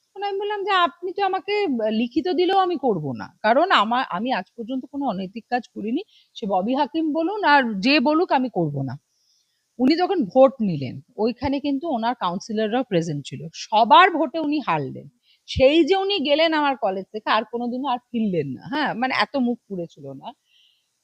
তখন আমি বললাম যে আপনি তো আমাকে লিখিত দিলেও আমি করব না, কারণ আমি আজ পর্যন্ত কোনো অনৈতিক কাজ করিনি। সে ববি হাকিম বলুন আর যে বলুক, আমি করব না। উনি যখন ভোট নিলেন, ওইখানে কিন্তু ওনার কাউন্সিলররাও প্রেজেন্ট ছিল, সবার ভোটে উনি হারলেন। সেই যে উনি গেলেন আমার কলেজ থেকে, আর কোনোদিনও আর ফিরলেন না, হ্যাঁ, মানে এত মুখ পুড়েছিল না।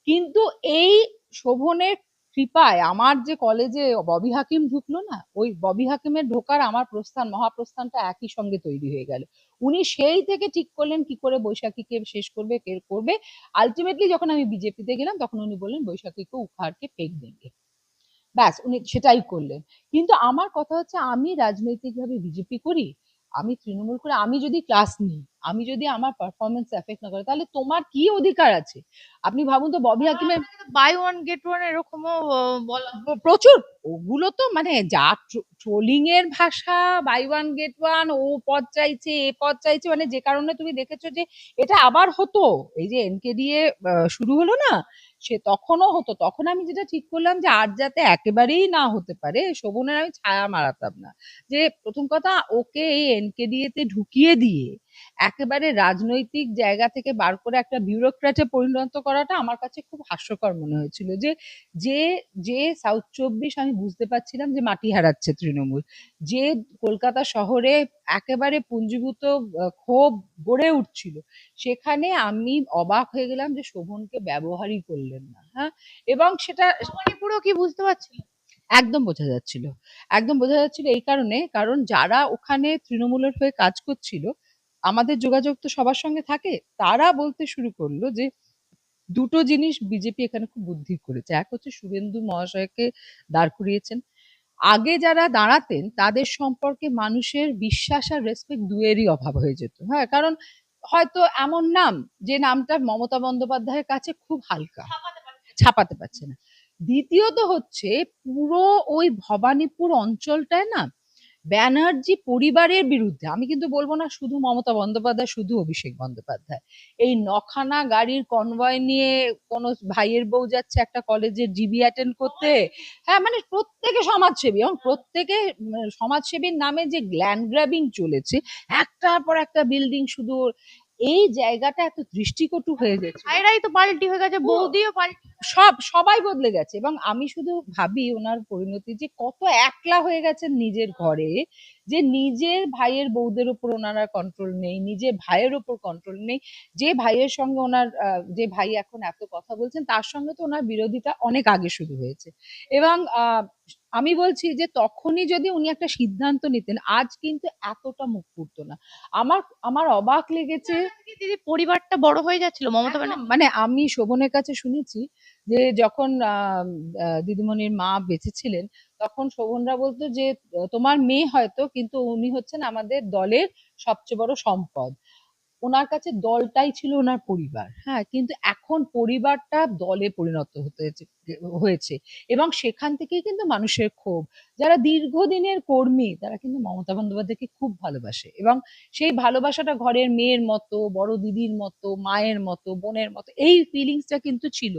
কিন্তু এই শোভনের কৃপায় আমার যে কলেজে ববি হাকিম ঢুকলো না, ওই ববি হাকিমের ঢোকার আমার প্রস্থান, মহাপ্রস্থানটা একই সঙ্গে তৈরি হয়ে গেল। উনি সেই থেকে ঠিক করলেন কি করে বৈশাখীকে শেষ করবে, কে করবে। আলটিমেটলি যখন আমি বিজেপিতে গেলাম, তখন উনি বললেন বৈশাখীকে উখাড়কে ফেক দেंगे। ব্যাস উনি সেটাই করলেন। কিন্তু আমার কথা হচ্ছে, আমি রাজনৈতিকভাবে বিজেপি করি, আমি তৃণমূল করে, আমি যদি ক্লাস নিই, আমি যদি আমার পারফরমেন্স এফেক্ট না করে, তাহলে তোমার কি অধিকার আছে? আপনি ভাবুন তো, ববি হাকিমের বাই ওয়ান গেট ওয়ান এরকমও বলা প্রচুর, ওগুলো তো মানে যা ট্রোলিং এর ভাষা, বাই ওয়ান গেট ওয়ান, ও পদ চাইছে, এ পদ চাইছে, মানে যে কারণে তুমি দেখেছো যে এটা আবার হতো, এই যে এনকেডিএ শুরু হলো না, সে তখনও হতো। তখন আমি যেটা ঠিক করলাম যে আর যাতে একেবারেই না হতে পারে, শোভনের আমি ছায়া মারাতাম না। যে প্রথম কথা, ওকে এই এনকেডিএ তে ঢুকিয়ে দিয়ে একেবারে রাজনৈতিক জায়গা থেকে বার করে একটা বিউরোক্র্যাটে পরিণত করাটা আমার কাছে খুব হাস্যকর মনে হয়েছিল। যে যে যে সাউথ 24 আমি বুঝতে পারছিলাম যে মাটি হারাচ্ছে তৃণমূল, যে কলকাতা শহরে একেবারে পুঞ্জীভূত ক্ষোভ গড়ে উঠছিল, সেখানে আমি অবাক হয়ে গেলাম যে শোভনকে ব্যবহারই করলেন না, হ্যাঁ। এবং সেটা মানে পুরো কি বুঝতে পারছিল? একদম বোঝা যাচ্ছিল, একদম বোঝা যাচ্ছিল। এই কারণে, কারণ যারা ওখানে তৃণমূলের হয়ে কাজ করছিল, আমাদের যোগাযোগ তো সবার সঙ্গে থাকে, তারা বলতে শুরু করলো যে দুটো জিনিস বিজেপি এখানে খুব বুদ্ধি করেছে। এক হচ্ছে শুভেন্দু মহাশয়কে দাঁড় করিয়েছেন। আগে যারা দাঁড়াতেন তাদের সম্পর্কে মানুষের বিশ্বাস আর রেসপেক্ট দুয়েরই অভাব হয়ে যেত, হ্যাঁ, কারণ হয়তো এমন নাম যে নামটা মমতা বন্দ্যোপাধ্যায়ের কাছে খুব হালকা, ছাপাতে পারছে না। দ্বিতীয়ত হচ্ছে পুরো ওই ভবানীপুর অঞ্চলটায় না ব্যানার্জি পরিবারের বিরুদ্ধে, আমি কিন্তু বলবো না শুধু মমতা বন্দ্যোপাধ্যায়, শুধু অভিষেক বন্দ্যোপাধ্যায়, এই নখানা গাড়ির কনভয় নিয়ে কোনো ভাইয়ের বউ যাচ্ছে একটা কলেজের জিবি অ্যাটেন্ড করতে, হ্যাঁ মানে প্রত্যেকে সমাজসেবী, এবং প্রত্যেকে সমাজসেবীর নামে যে ল্যান্ড গ্র্যাবিং চলেছে, একটার পর একটা বিল্ডিং শুধু, এই জায়গাটা এত দৃষ্টিকটু হয়ে গেছে। ভাইরাই তো পাল্টি হয়ে গেছে, বৌদিও পাল্টি। সবাই বদলে গেছে, এবং আমি শুধু ভাবি ওনার পরিণতি যে কত একলা হয়ে গেছেন নিজের ঘরে, যে নিজের ভাইয়ের বউদের উপর ওনার কন্ট্রোল নেই, নিজের ভাইয়ের উপর কন্ট্রোল নেই। যে ভাইয়ের সঙ্গে ওনার যে ভাই এখন এত কথা বলছেন তার সঙ্গে তো ওনার বিরোধিতা অনেক আগে শুরু হয়েছে, এবং আমি বলছি যে তখনই যদি উনি একটা সিদ্ধান্ত নিতেন আজ কিন্তু এতটা মুখ পুড়তো না। আমার আমার অবাক লেগেছে দিদি পরিবারটা বড় হয়ে যাচ্ছিল মমতা একদম, ব্যানার্জি। মানে আমি শোভনের কাছে শুনেছি যে যখন দিদিমণির মা বেঁচে ছিলেন তখন শোভনরা বলতো যে তোমার মেয়ে হয়তো, কিন্তু উনি হচ্ছেন আমাদের দলের সবচেয়ে বড় সম্পদ। ওনার কাছে দলটাই ছিল ওনার পরিবার, হ্যাঁ, কিন্তু এখন পরিবারটা দলে পরিণত হয়েছে, এবং সেখান থেকেই কিন্তু মানুষের ক্ষোভ। যারা দীর্ঘদিনের কর্মী তারা কিন্তু মমতা বন্দ্যোপাধ্যায়কে খুব ভালোবাসে, এবং সেই ভালোবাসাটা ঘরের মেয়ের মতো, বড় দিদির মতো, মায়ের মতো, বোনের মতো, এই ফিলিংসটা কিন্তু ছিল।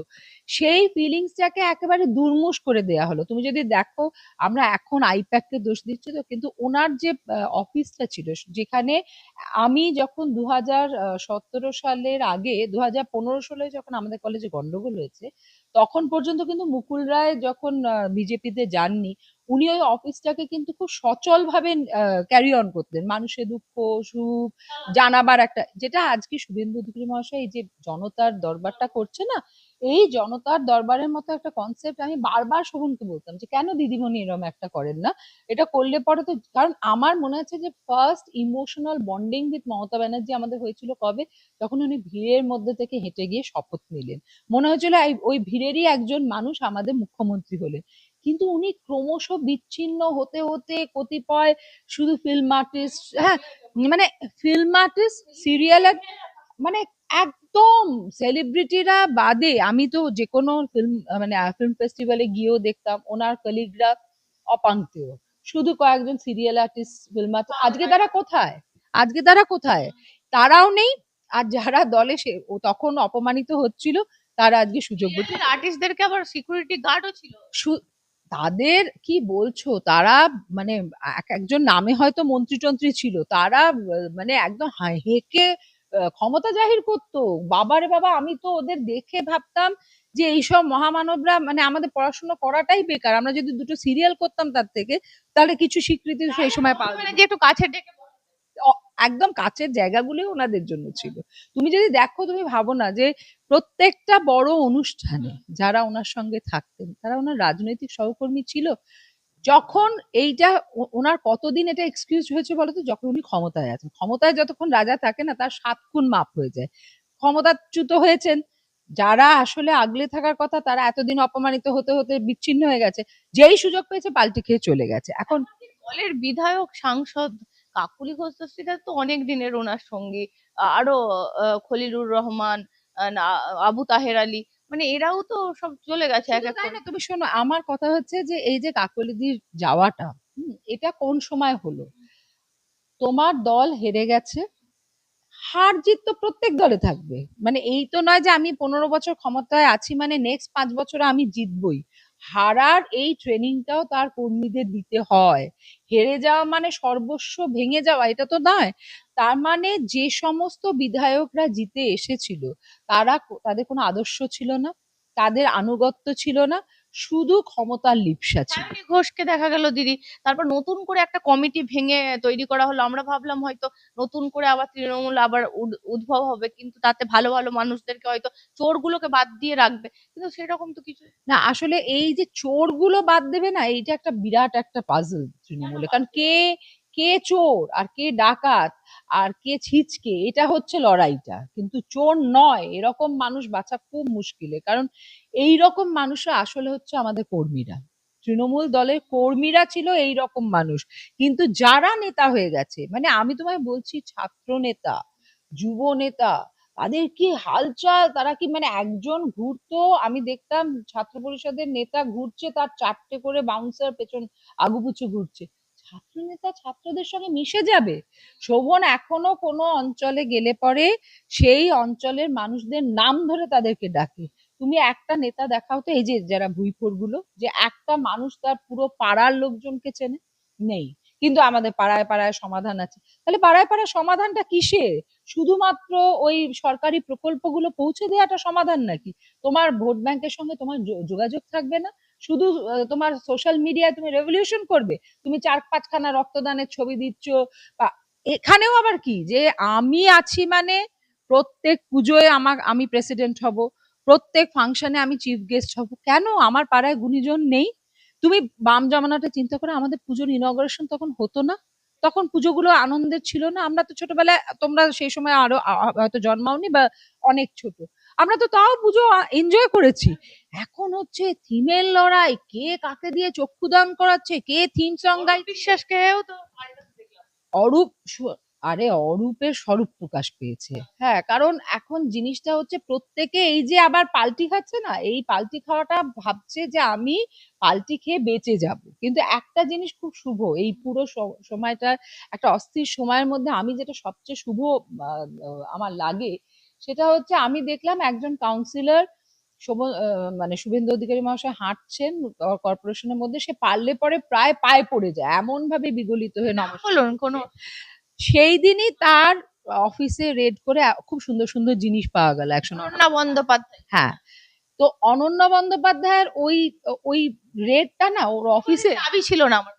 সেই ফিলিংসটাকে একেবারে দুর্মুষ করে দেয়া হলো। তুমি যদি দেখো, আমরা এখন আইপ্যাককে দোষ দিচ্ছি তো, কিন্তু ওনার যে অফিসটা ছিল যেখানে আমি যখন 2017 সালের আগে 2015 সালে যখন আমাদের কলেজে গন্ডগোল হয়েছে তখন পর্যন্ত কিন্তু মুকুল রায় যখন বিজেপিতে যাননি, উনি ওই অফিসটাকে কিন্তু খুব সচল ভাবে ক্যারি অন করতেন, মানুষের দুঃখ সুখ জানাবার একটা, যেটা আজকে শুভেন্দু অধিকারী মহাশয় এই যে জনতার দরবারটা করছে না, এই জনতার দরবারের মতো একটা কনসেপ্ট আমি বারবার শোভনকে বলতাম যে কেন দিদিমণি এরকম একটা করেন না, এটা করলে পরে তো, কারণ আমার মনে আছে যে first emotional bonding with Mamata Banerjee আমাদের হয়েছিল কবে, যখন উনি ভিড়ের মধ্যে থেকে হেঁটে গিয়ে শপথ নিলেন, মনে হয়েছিল ওই ভিড়েরই একজন মানুষ আমাদের মুখ্যমন্ত্রী হলেন। কিন্তু উনি ক্রমশ বিচ্ছিন্ন হতে হতে কতিপয় শুধু ফিল্ম আর্টিস্ট, হ্যাঁ মানে ফিল্ম আর্টিস্ট, সিরিয়াল, মানে একদম সেলিব্রিটিরা বাদে, আমি তো যে কোনো ফিল্ম মানে ফিল্ম ফেস্টিভ্যালে গিয়েও দেখতাম ওনার কলিগরা অপাঙ্ক্তেয়, শুধু কয়েকজন সিরিয়াল আর্টিস্ট, ফিল্ম আর্টিস্ট, আজকে তারা কোথায়, আজকে তারা কোথায়, তারাও নেই। আর যারা দলে সে তখন অপমানিত হচ্ছিল তারা আজকে সুযোগ বুঝে, আর্টিস্টদেরকে আবার সিকিউরিটি গার্ডও ছিল। তাদের কি বলছো, তারা মানে এক একজন নামে হয়তো মন্ত্রী টন্ত্রী ছিল, তারা মানে একদম হেঁকে ক্ষমতা জাহির করতো। বাবারে বাবা, আমি তো ওদের দেখে ভাবতাম যে এইসব মহামানবরা, মানে আমাদের পড়াশোনা করাটাই বেকার, আমরা যদি দুটো সিরিয়াল করতাম তার থেকে, তাহলে কিছু স্বীকৃতি সেই সময় পাওয়া মানে যেত। যে একটু কাছে ডেকে একদম কাছের জায়গাগুলো ওনাদের জন্য ছিল। তুমি যদি দেখো, তুমি ভাবো না যে প্রত্যেকটা বড় অনুষ্ঠানে যারা ওনার সঙ্গে থাকতেন তারা ওনার রাজনৈতিক সহকর্মী ছিল। যখন এইটা ওনার কতদিন এটা এক্সকিউজ হয়েছে বলতো, যখন উনি ক্ষমতায় আছেন, ক্ষমতায় যতক্ষণ রাজা থাকে না তার 7 গুণ মাপ হয়ে যায়, ক্ষমতাচ্যুত হয়েছেন, যারা আসলে আগলে থাকার কথা তারা এতদিন অপমানিত হতে হতে বিচ্ছিন্ন হয়ে গেছে, যেই সুযোগ পেয়েছে পাল্টে খেয়ে চলে গেছে। এখন দলের বিধায়ক সাংসদ কাকুলি ঘোষ দস্তিদার তো অনেক দিনের ওনার সঙ্গী, আরো খলিলুর রহমান, আবু তাহের আলী, মানে এরাও তো সব চলে গেছে এক শুধু এক তাই করে। না, তুমি শোনো আমার কথা হচ্ছে যে এই যে কাকলিদির যাওয়াটা, এটা কোন সময় হলো, তোমার দল হেরে গেছে, হার জিত তো প্রত্যেক দলে থাকবে, মানে এই তো নয় যে আমি 15 বছর ক্ষমতায় আছি মানে নেক্সট 5 বছরে আমি জিতবই, হারার এই ট্রেনিংটাও তার কর্মীদের দিতে হয়। হেরে যাওয়া মানে সর্বস্ব ভেঙে যাওয়া এটা তো নয়। তার মানে যে সমস্ত বিধায়করা জিতে এসেছিল তাদের কোনো আদর্শ ছিল না, তাদের আনুগত্য ছিল না, শুধু ক্ষমতার লিপ্সা ছিল। সায়নী ঘোষকে দেখা গেল দিদি, তারপর নতুন করে একটা কমিটি ভেঙে তৈরি করা হলো, আমরা ভাবলাম হয়তো নতুন করে আবার তৃণমূল আবার উদ্ভব হবে, কিন্তু তাতে ভালো ভালো মানুষদেরকে হয়তো চোরগুলোকে বাদ দিয়ে রাখবে, কিন্তু সেরকম তো কিছু। না আসলে এই যে চোরগুলো বাদ দেবে না, এইটা একটা বিরাট একটা পাজল তৃণমূলে, কারণ কে কে চোর আর কে ডাকাত আর কে ছিচকে, এটা হচ্ছে লড়াইটা, কিন্তু চোর নয় এরকম মানুষ বাছা খুব মুশকিলে, কারণ এই রকম মানুষরা আসলে হচ্ছে আমাদের কর্মীরা, তৃণমূল দলের কর্মীরা ছিল এই রকম মানুষ। কিন্তু যারা নেতা হয়ে গেছে, মানে আমি তোমায় বলছি ছাত্র নেতা, যুব নেতা, তাদের কি হালচাল, তারা কি মানে একজন ঘুরতো, আমি দেখতাম ছাত্র পরিষদের নেতা ঘুরছে, তার 4টে করে বাউন্সার পেছন আগুপুচু ঘুরছে। ছাত্র নেতা ছাত্রদের সঙ্গে মিশে যাবে? শোভন এখনো কোনো অঞ্চলে গেলে পরে সেই অঞ্চলের মানুষদের নাম ধরে তাদেরকে ডাকে। তুমি একটা নেতা দেখাও তো, এই যে যারা ভুইফোর গুলো, যে একটা মানুষ তার পুরো পাড়ার লোকজনকে চেনে? নেই। কিন্তু আমাদের পাড়ায় পাড়ায় সমাধান আছে। তাহলে পাড়ায় পাড়ায় সমাধানটা কিসের? শুধুমাত্র ওই সরকারি প্রকল্পগুলো পৌঁছে দেওয়াটা সমাধান নাকি? তোমার ভোট ব্যাংকের সঙ্গে তোমার যোগাযোগ থাকবে না? শুধু তোমার সোশ্যাল মিডিয়ায় তুমি রেভলিউশন করবে, তুমি 4-5খানা রক্তদানের ছবি দিচ্ছ। বা এখানেও আবার কি, যে আমি আছি মানে প্রত্যেক পুজোয় আমি প্রেসিডেন্ট হব, প্রত্যেক ফাংশনে আমি চিফ গেস্ট হব। কেন? আমার পাড়ায় গুণীজন নেই? তুমি বাম জমানাটা চিন্তা করো, আমাদের পুজোর ইনঅগারেশন তখন হতো না? তখন পুজোগুলো আনন্দের ছিল না? আমরা তো ছোটবেলায়, তোমরা সেই সময় আরো হয়তো জন্মাওনি বা অনেক ছোট, আমরা তো তাও পুজো এনজয় করেছি। এখন হচ্ছে থিমের লড়াই, কে কাকে দিয়ে চক্ষুদান করাচ্ছে, কে থিম সং গাই। বিশ্বাসকেও তো অরূপ আরে অরূপের স্বরূপ প্রকাশ পেয়েছে। হ্যাঁ, কারণ এখন জিনিসটা হচ্ছে প্রত্যেকে এই যে আবার পাল্টি খাচ্ছে না, এই পাল্টি খাওয়াটা ভাবছে যে আমি পাল্টি খেয়ে বেঁচে যাব। কিন্তু একটা জিনিস খুব শুভ এই পুরো সময়টা, একটা অস্থির সময়ের মধ্যে আমি যেটা সবচেয়ে শুভ আমার লাগে, সেটা হচ্ছে আমি দেখলাম একজন কাউন্সিলর মানে শুভেন্দু অধিকারী মহাশয় হাঁটছেন কর্পোরেশনের মধ্যে, সে পারলে পরে প্রায় পায়ে পড়ে যায়, এমন ভাবে বিগলিত হয়ে নমস্কার বলুন কোনো সেই দিনই তার অফিসে রেড করে খুব সুন্দর সুন্দর জিনিস পাওয়া গেল 100। অনন্যা বন্দ্যোপাধ্যায় হ্যাঁ, তো অনন্যা বন্দ্যোপাধ্যায়ের ওই ওই রেডটা না ওর অফিসে চাবি ছিল না আমার।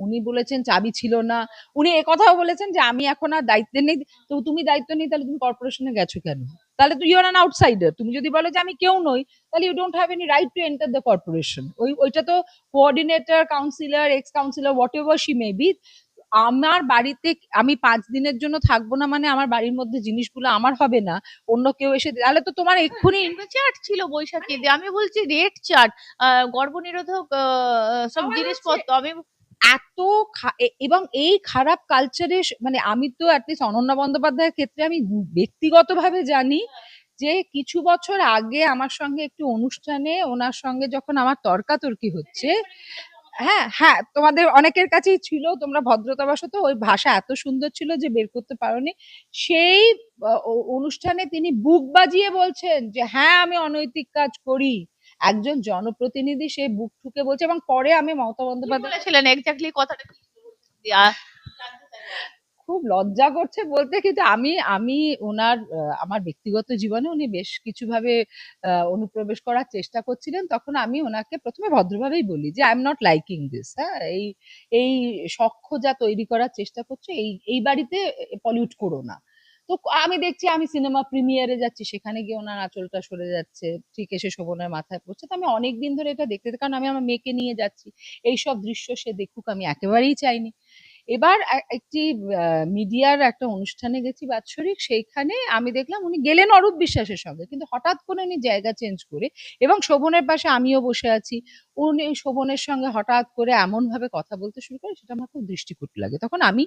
উনি বলেছেন চাবি ছিল না। উনি একথাও বলেছেন যে আমি এখন আর দায়িত্বে নেই। তো তুমি দায়িত্ব নেই, তাহলে তুমি কর্পোরেশনে গেছো কেন? তাহলে তো ইউ আর অ্যান আউটসাইডার। তুমি যদি বলো যে আমি কেউ নই, তাহলে you don't have any right to enter the corporation. ওইটা তো coordinator, councillor, ex councillor, whatever she may be, আমার বাড়িতে আমি 5 দিনের জন্য থাকবো না মানে আমার বাড়ির মধ্যে জিনিসগুলো আমার হবে না, অন্য কেউ এসে, তাহলে তো তোমার এক্ষুনি চার্ট ছিল বৈশাখী দিয়ে, আমি বলছি রেড চার্ট, গর্ভনিরোধক সব জিনিসপত্র। আমি এত এবং এই খারাপ কালচারে, মানে আমি তো অ্যাটলিস্ট অনন্যা বন্দ্যোপাধ্যায়ের ক্ষেত্রে আমি ব্যক্তিগতভাবে জানি যে কিছু বছর আগে আমার সঙ্গে একটু অনুষ্ঠানে ওনার সঙ্গে যখন আমার তর্কাতর্কি হচ্ছে, হ্যাঁ হ্যাঁ, তোমাদের অনেকের কাছেই ছিল, তোমরা ভদ্রতাবশত ওই ভাষা এত সুন্দর ছিল যে বের করতে পারোনি। সেই অনুষ্ঠানে তিনি বুক বাজিয়ে বলছেন যে হ্যাঁ আমি অনৈতিক কাজ করি। একজন জনপ্রতিনিধি সে বুক ঠুকে বলছে, এবং পরে আমি মমতা বন্দ্যোপাধ্যায় বলেছিলেন এক্স্যাক্টলি কথাটা কি? জানতে চাই। খুব লজ্জা করছে বলতে, কিন্তু আমি আমি ওনার আমার ব্যক্তিগত জীবনে উনি বেশ কিছু ভাবে অনুপ্রবেশ করার চেষ্টা করছিলেন, তখন আমি ওনাকে প্রথমে ভদ্রভাবেই বলি যে I am not liking this. হ্যাঁ, এই এই সখ্য যা তৈরি করার চেষ্টা করছো, এই বাড়িতে পলিউট করো না। তো আমি দেখছি আমি সিনেমা প্রিমিয়ারে যাচ্ছি, সেখানে গিয়ে ওনার আঁচলটা সরে যাচ্ছে, ঠিক এসে শোভনের মাথায় পড়ছে। তো আমি অনেকদিন ধরে এটা দেখতে, কারণ আমি আমার মেয়েকে নিয়ে যাচ্ছি, এইসব দৃশ্য সে দেখুক আমি একেবারেই চাইনি। এবার একটি মিডিয়ার একটা অনুষ্ঠানে গেছি বাৎসরিক, সেইখানে আমি দেখলাম উনি গেলেন অরূপ বিশ্বাসের সঙ্গে, কিন্তু হঠাৎ করে উনি জায়গা চেঞ্জ করে, এবং শোভনের পাশে আমিও বসে আছি, উনি শোভনের সঙ্গে হঠাৎ করে এমন ভাবে কথা বলতে শুরু করে, সেটা আমার খুব দৃষ্টিকটু লাগে। তখন আমি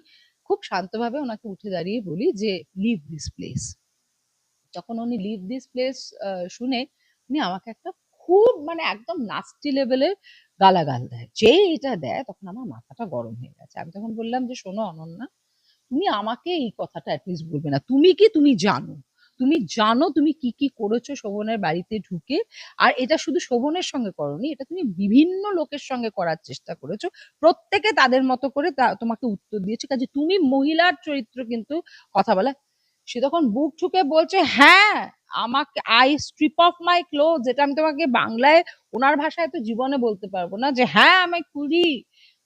খুব শান্তভাবে ওনাকে উঠে দাঁড়িয়ে বলি যে লিভ দিস প্লেস। যখন উনি লিভ দিস প্লেস শুনে উনি আমাকে একটা খুব মানে একদম নাস্টি লেভেলের গালাগাল দেয়, যেই এটা দেয় তখন আমার মাথাটা গরম হয়ে গেছে। আমি তখন বললাম যে শোনো অনন্যা, তুমি আমাকে এই কথাটা অ্যাটলিস্ট বলবে না। তুমি কি, তুমি জানো, তুমি জানো তুমি কি কি করেছো শোভনের বাড়িতে ঢুকে? আর এটা শুধু শোভনের সঙ্গে করোনি, এটা তুমি বিভিন্ন লোকের সঙ্গে করার চেষ্টা করেছো, প্রত্যেকে তাদের মতো করে তোমাকে উত্তর দিয়েছে, কাজে তুমি মহিলার চরিত্র কিন্তু কথা বলা। সে তখন বুক ঠুকে বলছে হ্যাঁ, আমাকে I strip of my cloth, যেটা আমি তোমাকে বাংলায় ওনার ভাষায় তো জীবনে বলতে পারবো না, যে হ্যাঁ আমি খুলি,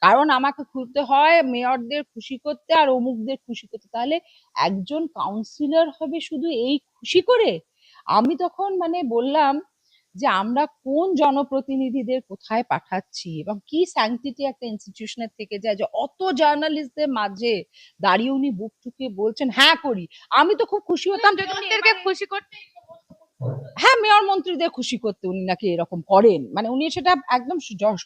কারণ আমাকে খুলতে হয় মেয়রদের খুশি করতে আর অমুকদের খুশি করতে। তাহলে একজন কাউন্সিলর হবে শুধু এই খুশি করে? আমি তখন মানে বললাম যে আমরা কোন জনপ্রতিনিধিদের কোথায় পাঠাচ্ছি, এবং কি স্যাংটিটি একটা ইনস্টিটিউশনের থেকে যায় যে অত জার্নালিস্টদের মাঝে দাঁড়িয়ে উনি বুক ঠুকিয়ে বলছেন হ্যাঁ করি। আমি তো খুব খুশি হতাম যদি উনি মেয়রদেরকে খুশি করতে হ্যাঁ, মেয়র মন্ত্রীদের খুশি করতে উনি নাকি এরকম করেন, মানে উনি সেটা একদম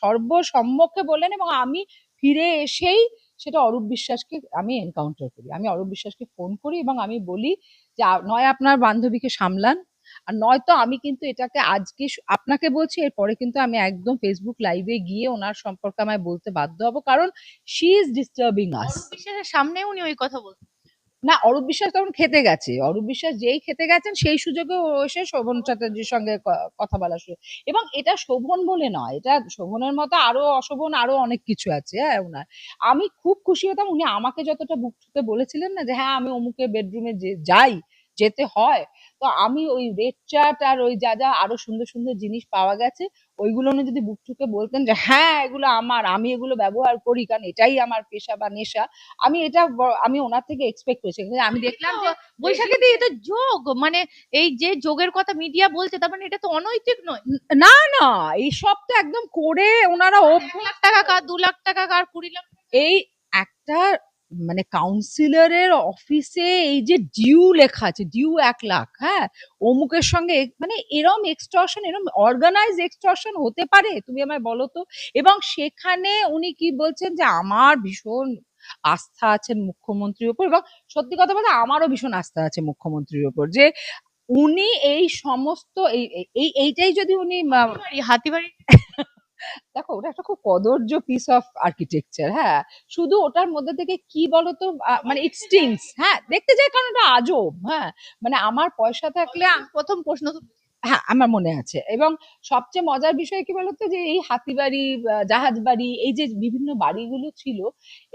সর্বসম্মুখে বললেন, এবং আমি ফিরে এসেই সেটা অরূপ বিশ্বাসকে আমি এনকাউন্টার করি। আমি অরূপ বিশ্বাসকে ফোন করি এবং আমি বলি যে নয় আপনার বান্ধবীকে সামলান, আর নয়তো আমি কিন্তু এটাকে আজকে আপনাকে বলছি, এরপরে কিন্তু আমি একদম ফেসবুক লাইভে গিয়ে ওনার সম্পর্কে আমায় বলতে বাধ্য হব, কারণ শি ইজ ডিস্টার্বিং আস। অরূপ বিশ্বাসের সামনে উনি ওই কথা বলছেন? না, অরূপ বিশ্বাস তখন খেতে গেছে। অরূপ বিশ্বাস যেই খেতে গেছেন সেই সুযোগে ও এসে শোভন চ্যাটার্জির সঙ্গে কথা বলা শুরু। এবং এটা শোভন বলে নয়, এটা শোভনের মতো আরো অশোভন আরো অনেক কিছু আছে হ্যাঁ ওনার। আমি খুব খুশি হতাম উনি আমাকে যতটা বুক ঠুকে বলেছিলেন না যে হ্যাঁ আমি অমুকের বেডরুমে যাই, যেতে হয়। তো আমি ওই রেড চার্ট আর ওই যা যা আরো সুন্দর সুন্দর জিনিস পাওয়া গেছে ওইগুলো উনি যদি বুক ঠুকে বলতেন যে হ্যাঁ এগুলো আমার, আমি এগুলো ব্যবহার করি কারণ এটাই আমার পেশা বা নেশা, আমি এটা আমি ওনার থেকে এক্সপেক্ট করেছি। কিন্তু আমি দেখলাম যে বৈশাখী দি, এটা যোগ, মানে এই যে যোগের কথা মিডিয়া বলছে, তার মানে এটা তো অনৈতিক নয়। না না, এইসব তো একদম করে ওনারা 1 লাখ টাকা কার, 2 লাখ টাকা কার, 20 লাখ। এই একটা মানে কাউন্সিলরের অফিসে এই যে ডিউ লেখা আছে, ডিউ 1 লাখ, হ্যাঁ অমুকের সঙ্গে, মানে এরম এক্সটর্শন, এরম অর্গানাইজ এক্সটর্শন হতে পারে তুমি আমায় বলো তো। এবং সেখানে উনি কি বলছেন যে আমার ভীষণ আস্থা আছে মুখ্যমন্ত্রীর উপর, এবং সত্যি কথা বলতে আমারও ভীষণ আস্থা আছে মুখ্যমন্ত্রীর উপর, যে উনি এই সমস্ত এইটাই যদি উনি হাতিবাড়ি দেখো ওটা একটা খুব কদর্য পিস অফ আর্কিটেকচার, হ্যাঁ শুধু ওটার মধ্যে থেকে কি বলতো মানে ইট স্টিংস, হ্যাঁ দেখতে যাই কারণ ওটা আজব, হ্যাঁ মানে আমার পয়সা থাকলে প্রথম প্রশ্ন তো হ্যাঁ আমার মনে আছে। এবং সবচেয়ে মজার বিষয় কি বলতো যে এই হাতিবাড়ি, জাহাজ বাড়ি, এই যে বিভিন্ন বাড়িগুলো ছিল,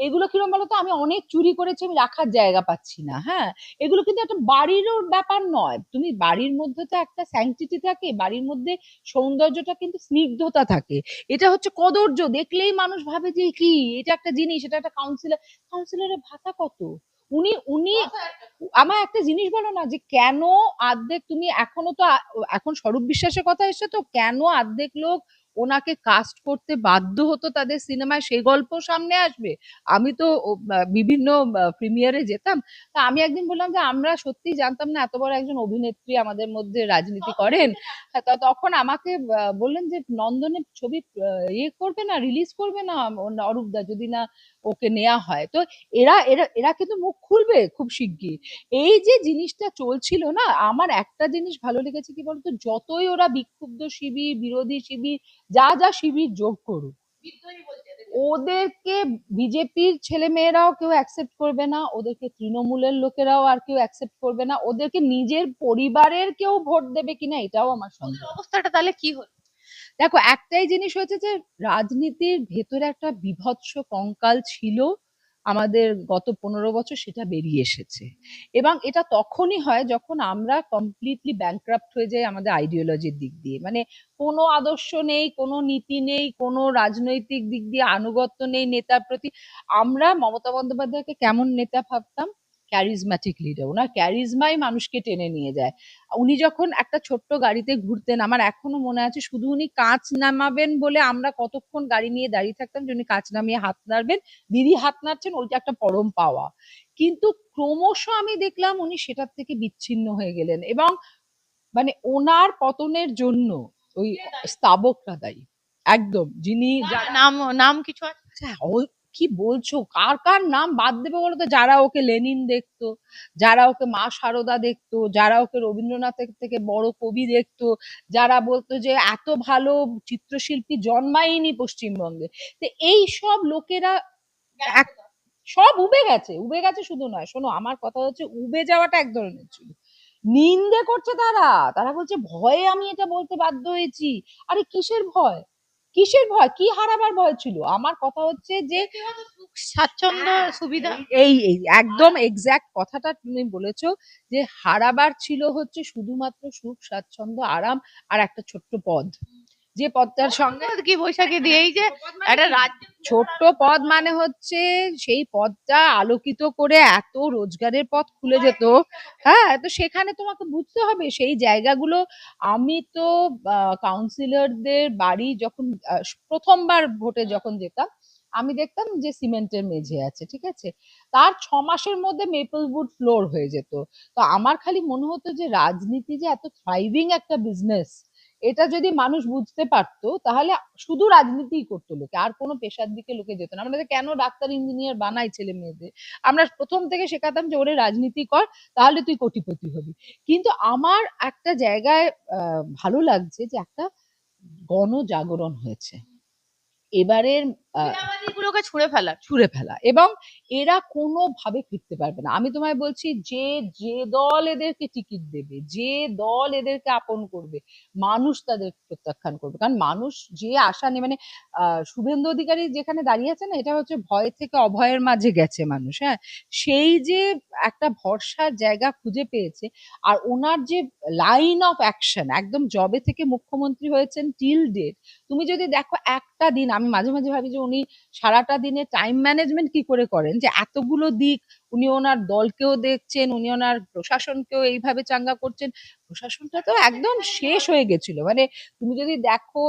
এগুলো কিরকম বলতো, আমি অনেক চুরি করেছি, আমি রাখার জায়গা পাচ্ছি না, হ্যাঁ এগুলো কিন্তু একটা বাড়িরও ব্যাপার নয়, তুমি বাড়ির মধ্যে তো একটা স্যাংটিটি থাকে, বাড়ির মধ্যে সৌন্দর্যটা কিন্তু স্নিগ্ধতা থাকে, এটা হচ্ছে কদর্য, দেখলেই মানুষ ভাবে যে কি এটা একটা জিনিস, এটা একটা কাউন্সিলর, কাউন্সিলরের ভাতা কত, উনি উনি আমার একটা জিনিস বলো না যে কেন অর্ধেক তুমি এখনো তো এখন স্বরূপ বিশ্বাসের কথা এসছে তো কেন অর্ধেক লোক ওনাকে কাস্ট করতে বাধ্য হতো তাদের সিনেমায়, সেই গল্প সামনে আসবে। আমি তো বিভিন্ন প্রিমিয়ারে যেতাম, তা আমি একদিন বললাম যে আমরা সত্যি জানতাম না এত বড় একজন অভিনেত্রী আমাদের মধ্যে রাজনীতি করেন। তখন আমাকে বললেন যে নন্দনের ছবি ইয়ে করবে না, রিলিজ করবে না অরূপদা, যদি না ওকে নেওয়া হয়। তো এরা এরা এরা কিন্তু মুখ খুলবে খুব শিগগির। এই যে জিনিসটা চলছিল না, আমার একটা জিনিস ভালো লেগেছে কি বলতো, যতই ওরা বিক্ষুব্ধ শিবির, বিরোধী শিবির, যা যা শিবির যোগ করুক, ওদেরকে বিজেপির ছেলে মেয়েরাও কেউ অ্যাকসেপ্ট করবে না, ওদেরকে তৃণমূলের লোকেরাও আর কেউ অ্যাকসেপ্ট করবে না, ওদেরকে নিজের পরিবারের কেউ ভোট দেবে কিনা এটাও আমার সন্দেহ। অবস্থাটা তাহলে কি হলো? দেখো একটাই জিনিস হয়েছে যে রাজনীতির ভেতরে একটা বীভৎস কঙ্কাল ছিল আমাদের গত 15 বছর, সেটা বেরিয়ে এসেছে। এবং এটা তখনই হয় যখন আমরা কমপ্লিটলি ব্যাংক্রাফ্ট হয়ে যাই আমাদের আইডিওলজির দিক দিয়ে, মানে কোনো আদর্শ নেই, কোনো নীতি নেই, কোনো রাজনৈতিক দিক দিয়ে আনুগত্য নেই নেতার প্রতি। আমরা মমতা বন্দ্যোপাধ্যায়কে কেমন নেতা ভাবতাম, ক্যারিজম্যাটিক লিডার, ওনার ক্যারিজমাই মানুষকে টেনে নিয়ে যায়। উনি যখন একটা ছোট্ট গাড়িতে ঘুরতেন, আমার এখনো মনে আছে, শুধু উনি কাঁচ নামাবেন বলে আমরা কতক্ষণ গাড়ি নিয়ে দাঁড়িয়ে থাকতাম যে উনি কাঁচ নামিয়ে হাত নাড়বেন, দিদি হাত নাড়ছেন, ওইটা একটা পরম পাওয়া। কিন্তু ক্রমশ আমি দেখলাম উনি সেটার থেকে বিচ্ছিন্ন হয়ে গেলেন, এবং মানে ওনার পতনের জন্য ওই স্তাবকরা দায়ী, একদম যিনি নাম নাম কিছু আছে? আচ্ছা, কি বলছো, কার কার নাম বাদ দেবে বলো তো, যারা ওকে লেনিন দেখতো, যারা ওকে মা শারদা দেখতো, যারা ওকে রবীন্দ্রনাথের থেকে বড় কবি দেখতো, যারা বলতো যে এত ভালো চিত্রশিল্পী জন্মায়নি পশ্চিমবঙ্গে, তো এই সব লোকেরা এক- সব উবে গেছে, উবে গেছে শুধু নয়, শোনো আমার কথা হচ্ছে উবে যাওয়াটা এক ধরনের ছিল, নিন্দে করছে তারা, তারা বলছে ভয়ে আমি এটা বলতে বাধ্য হয়েছি। আরে কিসের ভয়, কিসের ভয়, কি হারাবার ভয় ছিল? আমার কথা হচ্ছে যে স্বাচ্ছন্দ্য, সুবিধা। এই একদম এক্সাক্ট কথাটা তুমি বলেছো, যে হারাবার ছিল হচ্ছে শুধুমাত্র সুখ, স্বাচ্ছন্দ্য, আরাম, আর একটা ছোট্ট পদ, যে পদটার সঙ্গে কি বৈশাখী দিয়ে এই যে একটা রাজ্য, ছোট্ট পদ মানে হচ্ছে সেই পদটা আলোকিত করে এত রোজগারের পথ খুলে যেত, হ্যাঁ তো সেখানে তোমাকে বুঝতে হবে সেই জায়গাগুলো। আমি তো কাউন্সিলরদের বাড়ি যখন প্রথমবার ভোটে যখন যেতাম, আমি দেখতাম যে সিমেন্টের মেঝে আছে, ঠিক আছে, তার 6 মাসের মধ্যে মেপল উড ফ্লোর হয়ে যেত। তো আমার খালি মনে হতো যে রাজনীতি যে এত থ্রাইভিং একটা বিজনেস, এটা যদি মানুষ বুঝতে পারতো তাহলে শুধু রাজনীতিই করতো লোকে, আর কোনো পেশার দিকে লোকে যেত না। আমরা কেন ডাক্তার ইঞ্জিনিয়ার বানাই ছেলে মেয়েদের, আমরা প্রথম থেকে শেখাতাম যে ওরে রাজনীতি কর তাহলে তুই কোটিপতি হবি। কিন্তু আমার একটা জায়গায় ভালো লাগছে যে একটা গণজাগরণ হয়েছে এবারের গুলোকে ছুঁড়ে ফেলার। ছুঁড়ে ফেলা, এবং এরা কোনোভাবে ফিরতে পারবে না। আমি তোমায় বলছি, যে যে দল এদেরকে টিকিট দেবে, যে দল এদেরকে আপন করবে, মানুষ তাদের প্রত্যাখ্যান করবে। কারণ মানুষ যে আশা নেই, মানে শুভেন্দু অধিকারী যেখানে দাঁড়িয়ে আছে না, এটা হচ্ছে ভয় থেকে অভয়ের মাঝে গেছে মানুষ। হ্যাঁ, সেই যে একটা ভরসার জায়গা খুঁজে পেয়েছে, আর ওনার যে লাইন অফ অ্যাকশন একদম জবে থেকে মুখ্যমন্ত্রী হয়েছেন টিল ডেট, তুমি যদি দেখো একটা দিন, আমি মাঝে মাঝে ভাবি যে উনি সারাটা দিনে টাইম ম্যানেজমেন্ট কি করে করেন, যে এতগুলো দিক উনি ওনার দলকেও দেখছেন, উনি ওনার প্রশাসনকেও এইভাবে চাঙ্গা করছেন। প্রশাসনটা তো একদম শেষ হয়ে গেছিল, মানে তুমি যদি দেখো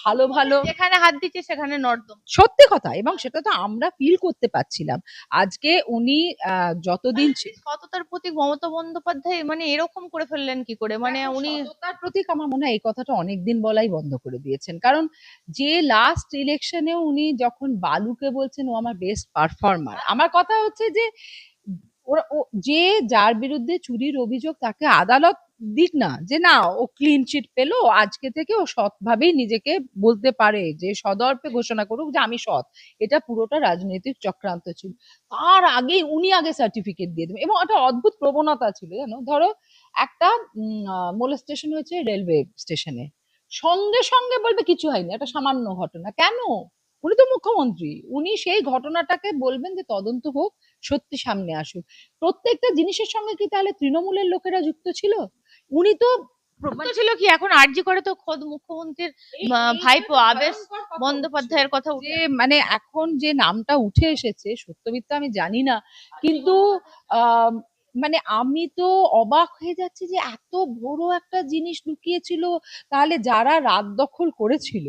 ভালো ভালো, যেখানে হাত দিচ্ছে সেখানে নর্দম। সত্যি কথা, এবং সেটা তো আমরা ফিল করতে পারছিলাম। আজকে উনি যতদিন সততার প্রতীক মমতা বন্দ্যোপাধ্যায় মানে এরকম করে ফেললেন কি করে, মানে উনি সততার প্রতীক, আমার মনে হয় এই কথাটা অনেকদিন বলাই বন্ধ করে দিয়েছেন। কারণ যে লাস্ট ইলেকশনে উনি যখন বালুকে বলছেন ও আমার বেস্ট পারফর্মার, আমার কথা হচ্ছে যে ওরা যে যার বিরুদ্ধে চুরির অভিযোগ তাকে আদালত দিক না, যে না ও ক্লিন চিট পেলো, আজকে থেকে ও সৎভাবেই নিজেকে বলতে পারে, যে সদর্পে ঘোষণা করুক যে আমি সৎ। এটা পুরোটা রাজনৈতিক চক্রান্ত ছিল। তার আগে উনি আগে সার্টিফিকেট দিয়ে দেবেন, এবং একটা অদ্ভুত প্রবণতা ছিল জানো, ধরো একটা মোলেস্টেশন হয়েছে রেলওয়ে স্টেশনে, সঙ্গে সঙ্গে বলবে কিছু হয়নি, একটা সামান্য ঘটনা। কেন? উনি তো মুখ্যমন্ত্রী, উনি সেই ঘটনাটাকে বলবেন যে তদন্ত হোক, সত্যি সামনে আসুক। প্রত্যেকটা জিনিসের সঙ্গে কি তাহলে তৃণমূলের লোকেরা যুক্ত ছিল? উনি তো তো ছিল কি, এখন আরজি করে তো খোদ মুখ্যমন্ত্রীর ভাইপো আবেশ বন্দ্যোপাধ্যায়ের কথা যে উঠে মানে এখন যে নামটা উঠে এসেছে, সত্য মিথ্যা আমি জানি না, কিন্তু আহ মানে আমি তো অবাক হয়ে যাচ্ছি যে এত বড় একটা জিনিস লুকিয়েছিল। তাহলে যারা রাত দখল করেছিল,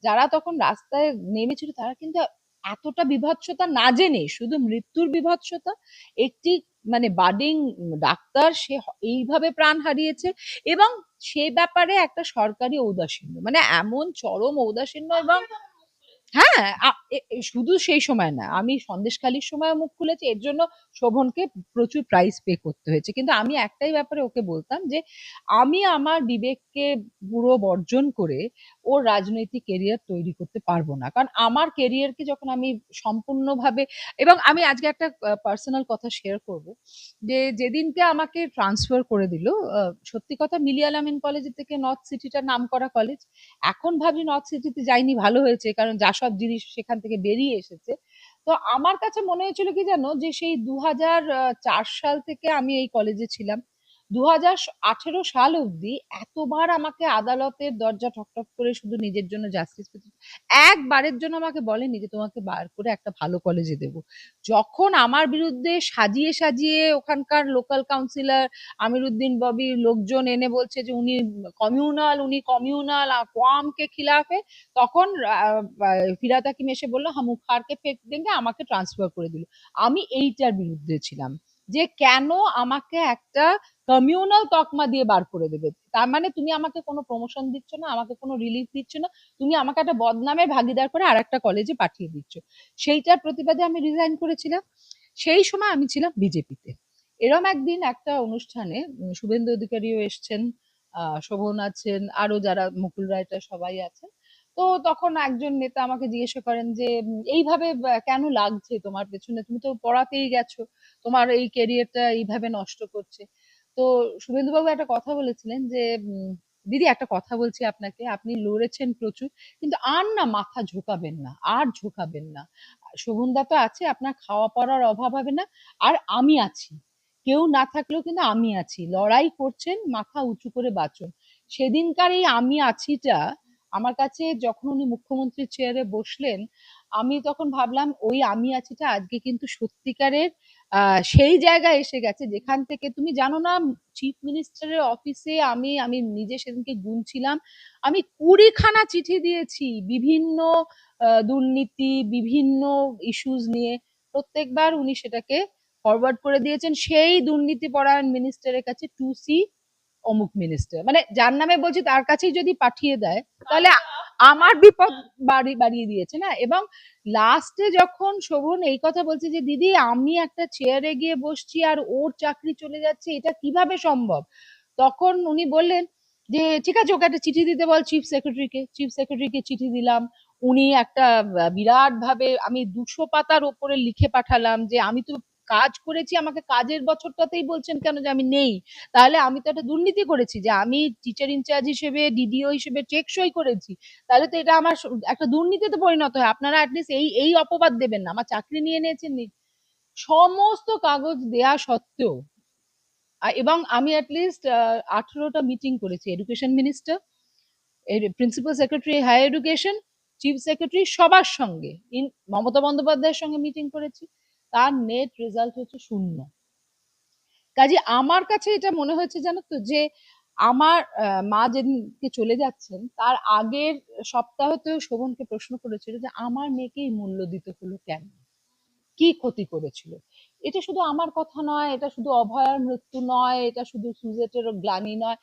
যারা তখন রাস্তায় নেমেছিল, তারা কিন্তু এতটা বিভৎসতা না জেনে, শুধু মৃত্যুর বিভৎসতা, একটি মানে বাডিং ডাক্তার সে এইভাবে প্রাণ হারিয়েছে, এবং সে ব্যাপারে একটা সরকারি ঔদাসীন্য, মানে এমন চরম ঔদাসীন্য। এবং হ্যাঁ, শুধু সেই সময় না, আমি সন্দেশখালির সময় মুখ খুলেছি, এর জন্য শোভনকে প্রচুর প্রাইস পে করতে হয়েছে। কিন্তু আমি একটাই ব্যাপারে ওকে বলতাম যে আমি আমার বিবেককে পুরো বর্জন করে ওর রাজনৈতিক কেরিয়ার তৈরি করতে পারবো না। কারণ আমার কেরিয়ারকে যখন আমি সম্পূর্ণভাবে, এবং আমি আজকে একটা পার্সোনাল কথা শেয়ার করব, যে যেদিনকে আমাকে ট্রান্সফার করে দিল, সত্যি কথা মিলিয়া আমিন কলেজ থেকে নর্থ সিটিটা নাম করা কলেজ, এখন ভাবি নর্থ সিটিতে যাইনি, ভালো হয়েছে, কারণ যা সব জিনিস সেখান থেকে বেরিয়ে এসেছে। তো আমার কাছে মনে হয়েছিল কি জানো, যে সেই 2004 সাল থেকে আমি এই কলেজে ছিলাম, 2018 সাল অবধি এতবার আমাকে আদালতের দরজা ঠকঠক করে শুধু নিজের জন্য জাস্টিস পেতে, একবারের জন্য আমাকে বলেনি যে তোমাকে বার করে একটা ভালো কলেজে দেব। যখন আমার বিরুদ্ধে সাজিয়ে সাজিয়ে ওখানকার লোকাল কাউন্সিলর আমিরুদ্দিন ববির লোকজন এনে বলছে যে উনি কমিউনাল কোয়ামকে খিলাফে, তখন ফিরাদ হাকিম এসে বললো হাম উখাড়কে ফেক দেঙ্গে, আমাকে ট্রান্সফার করে দিল। আমি এইটার বিরুদ্ধে ছিলাম, যে কেন আমাকে একটা কমিউনাল তকমা দিয়ে বার করে দেবে। তার মানে তুমি আমাকে কোনো প্রমোশন দিচ্ছ না, আমাকে কোনো রিলিফ দিচ্ছ না, তুমি আমাকে একটা বদনামের ভাগিদার করে আর একটা কলেজে পাঠিয়ে দিচ্ছ। সেইটার প্রতিবাদে আমি রিজাইন করেছিলাম। সেই সময় আমি ছিলাম বিজেপিতে। এরম একদিন একটা অনুষ্ঠানে শুভেন্দু অধিকারীও এসছেন, শোভন আছেন, আরো যারা মুকুল রায়টা সবাই আছেন। তো তখন একজন নেতা আমাকে জিজ্ঞাসা করেন যে এইভাবে কেন লাগছে তোমার পেছনে, তুমি তো পড়াতেই গেছো, তোমার এই ক্যারিয়ারটা এইভাবে নষ্ট করছে। তো শুভেন্দুবাবু একটা কথা বলেছিলেন যে দিদি একটা কথা বলছি আপনাকে, আপনি লড়েছেন প্রচুর, কিন্তু আর না মাথা ঝোঁকাবেন না, আর ঝোঁকাবেন না। শোভনদা তো আছে, আপনার খাওয়া পড়ার অভাব হবে না, আর আমি আছি, কেউ না থাকলেও কিন্তু আমি আছি, লড়াই করছেন, মাথা উঁচু করে বাঁচুন। সেদিনকার এই আমি আছিটা আমার কাছে, যখন উনি মুখ্যমন্ত্রীর চেয়ারে বসলেন, আমি তখন ভাবলাম ওই আমি আছিটা আজকে কিন্তু সত্যিকারের সেই জায়গায় এসে গেছে, যেখান থেকে তুমি জানো না, চিফ মিনিস্টারের অফিসে আমি আমি নিজে সেদিনকে গুনছিলাম, আমি 20খানা চিঠি দিয়েছি বিভিন্ন দুর্নীতি, বিভিন্ন ইস্যুস নিয়ে। প্রত্যেকবার উনি সেটাকে ফরওয়ার্ড করে দিয়েছেন সেই দুর্নীতি পরায়ণ মিনিস্টারের কাছে, 2C অমুক মিনিস্টার, মানে যার নামে বলছি তার কাছেই যদি পাঠিয়ে দেয় তাহলে আমার বিপদ বাড়িয়ে দিয়েছে না। এবং লাস্টে যখন শোভন এই কথা বলছে যে দিদি আমি একটা চেয়ারে গিয়ে বসছি আর ওর চাকরি চলে যাচ্ছে, এটা কিভাবে সম্ভব, তখন উনি বললেন যে ঠিক আছে ওকে একটা চিঠি দিতে বল চিফ সেক্রেটারিকে চিঠি দিলাম। উনি একটা বিরাট ভাবে আমি 200 পাতার ওপরে লিখে পাঠালাম যে আমি তো কাজ করেছি, আমাকে কাজের বছরটাতেই বলছেন কেন যে আমি নেই, তাহলে আমি তো একটা দুর্নীতি করেছি যে আমি টিচার ইনচার্জ হিসেবে ডিডিও হিসেবে চেক সই করেছি, তাহলে তো এটা আমার একটা দুর্নীতিতে পরিণত হয়, আপনারা অ্যাটলিস্ট এই এই অপবাদ দেবেন না, আমার চাকরি নিয়ে নিয়েছেন সমস্ত কাগজ দেয়া সত্ত্বেও। এবং আমি অ্যাটলিস্ট 18টা মিটিং করেছি, education minister, principal secretary higher education, chief secretary সবার সঙ্গে, মমতা বন্দ্যোপাধ্যায়ের সঙ্গে মিটিং করেছি, তার নেট রেজাল্ট হচ্ছে 0। কাজে আমার কাছে এটা মনে হয়েছে জানো তো যে আমার মা যেদিনকে চলে যাচ্ছেন তার আগের সপ্তাহতেও শোভনকে প্রশ্ন করেছিল যে আমার মেয়েকেই মূল্য দিতে হলো কেন, কি ক্ষতি করেছিল। এটা শুধু আমার কথা নয়, এটা শুধু অভয়ার মৃত্যু নয়, এটা শুধু সুজেটের গ্লানি নয়,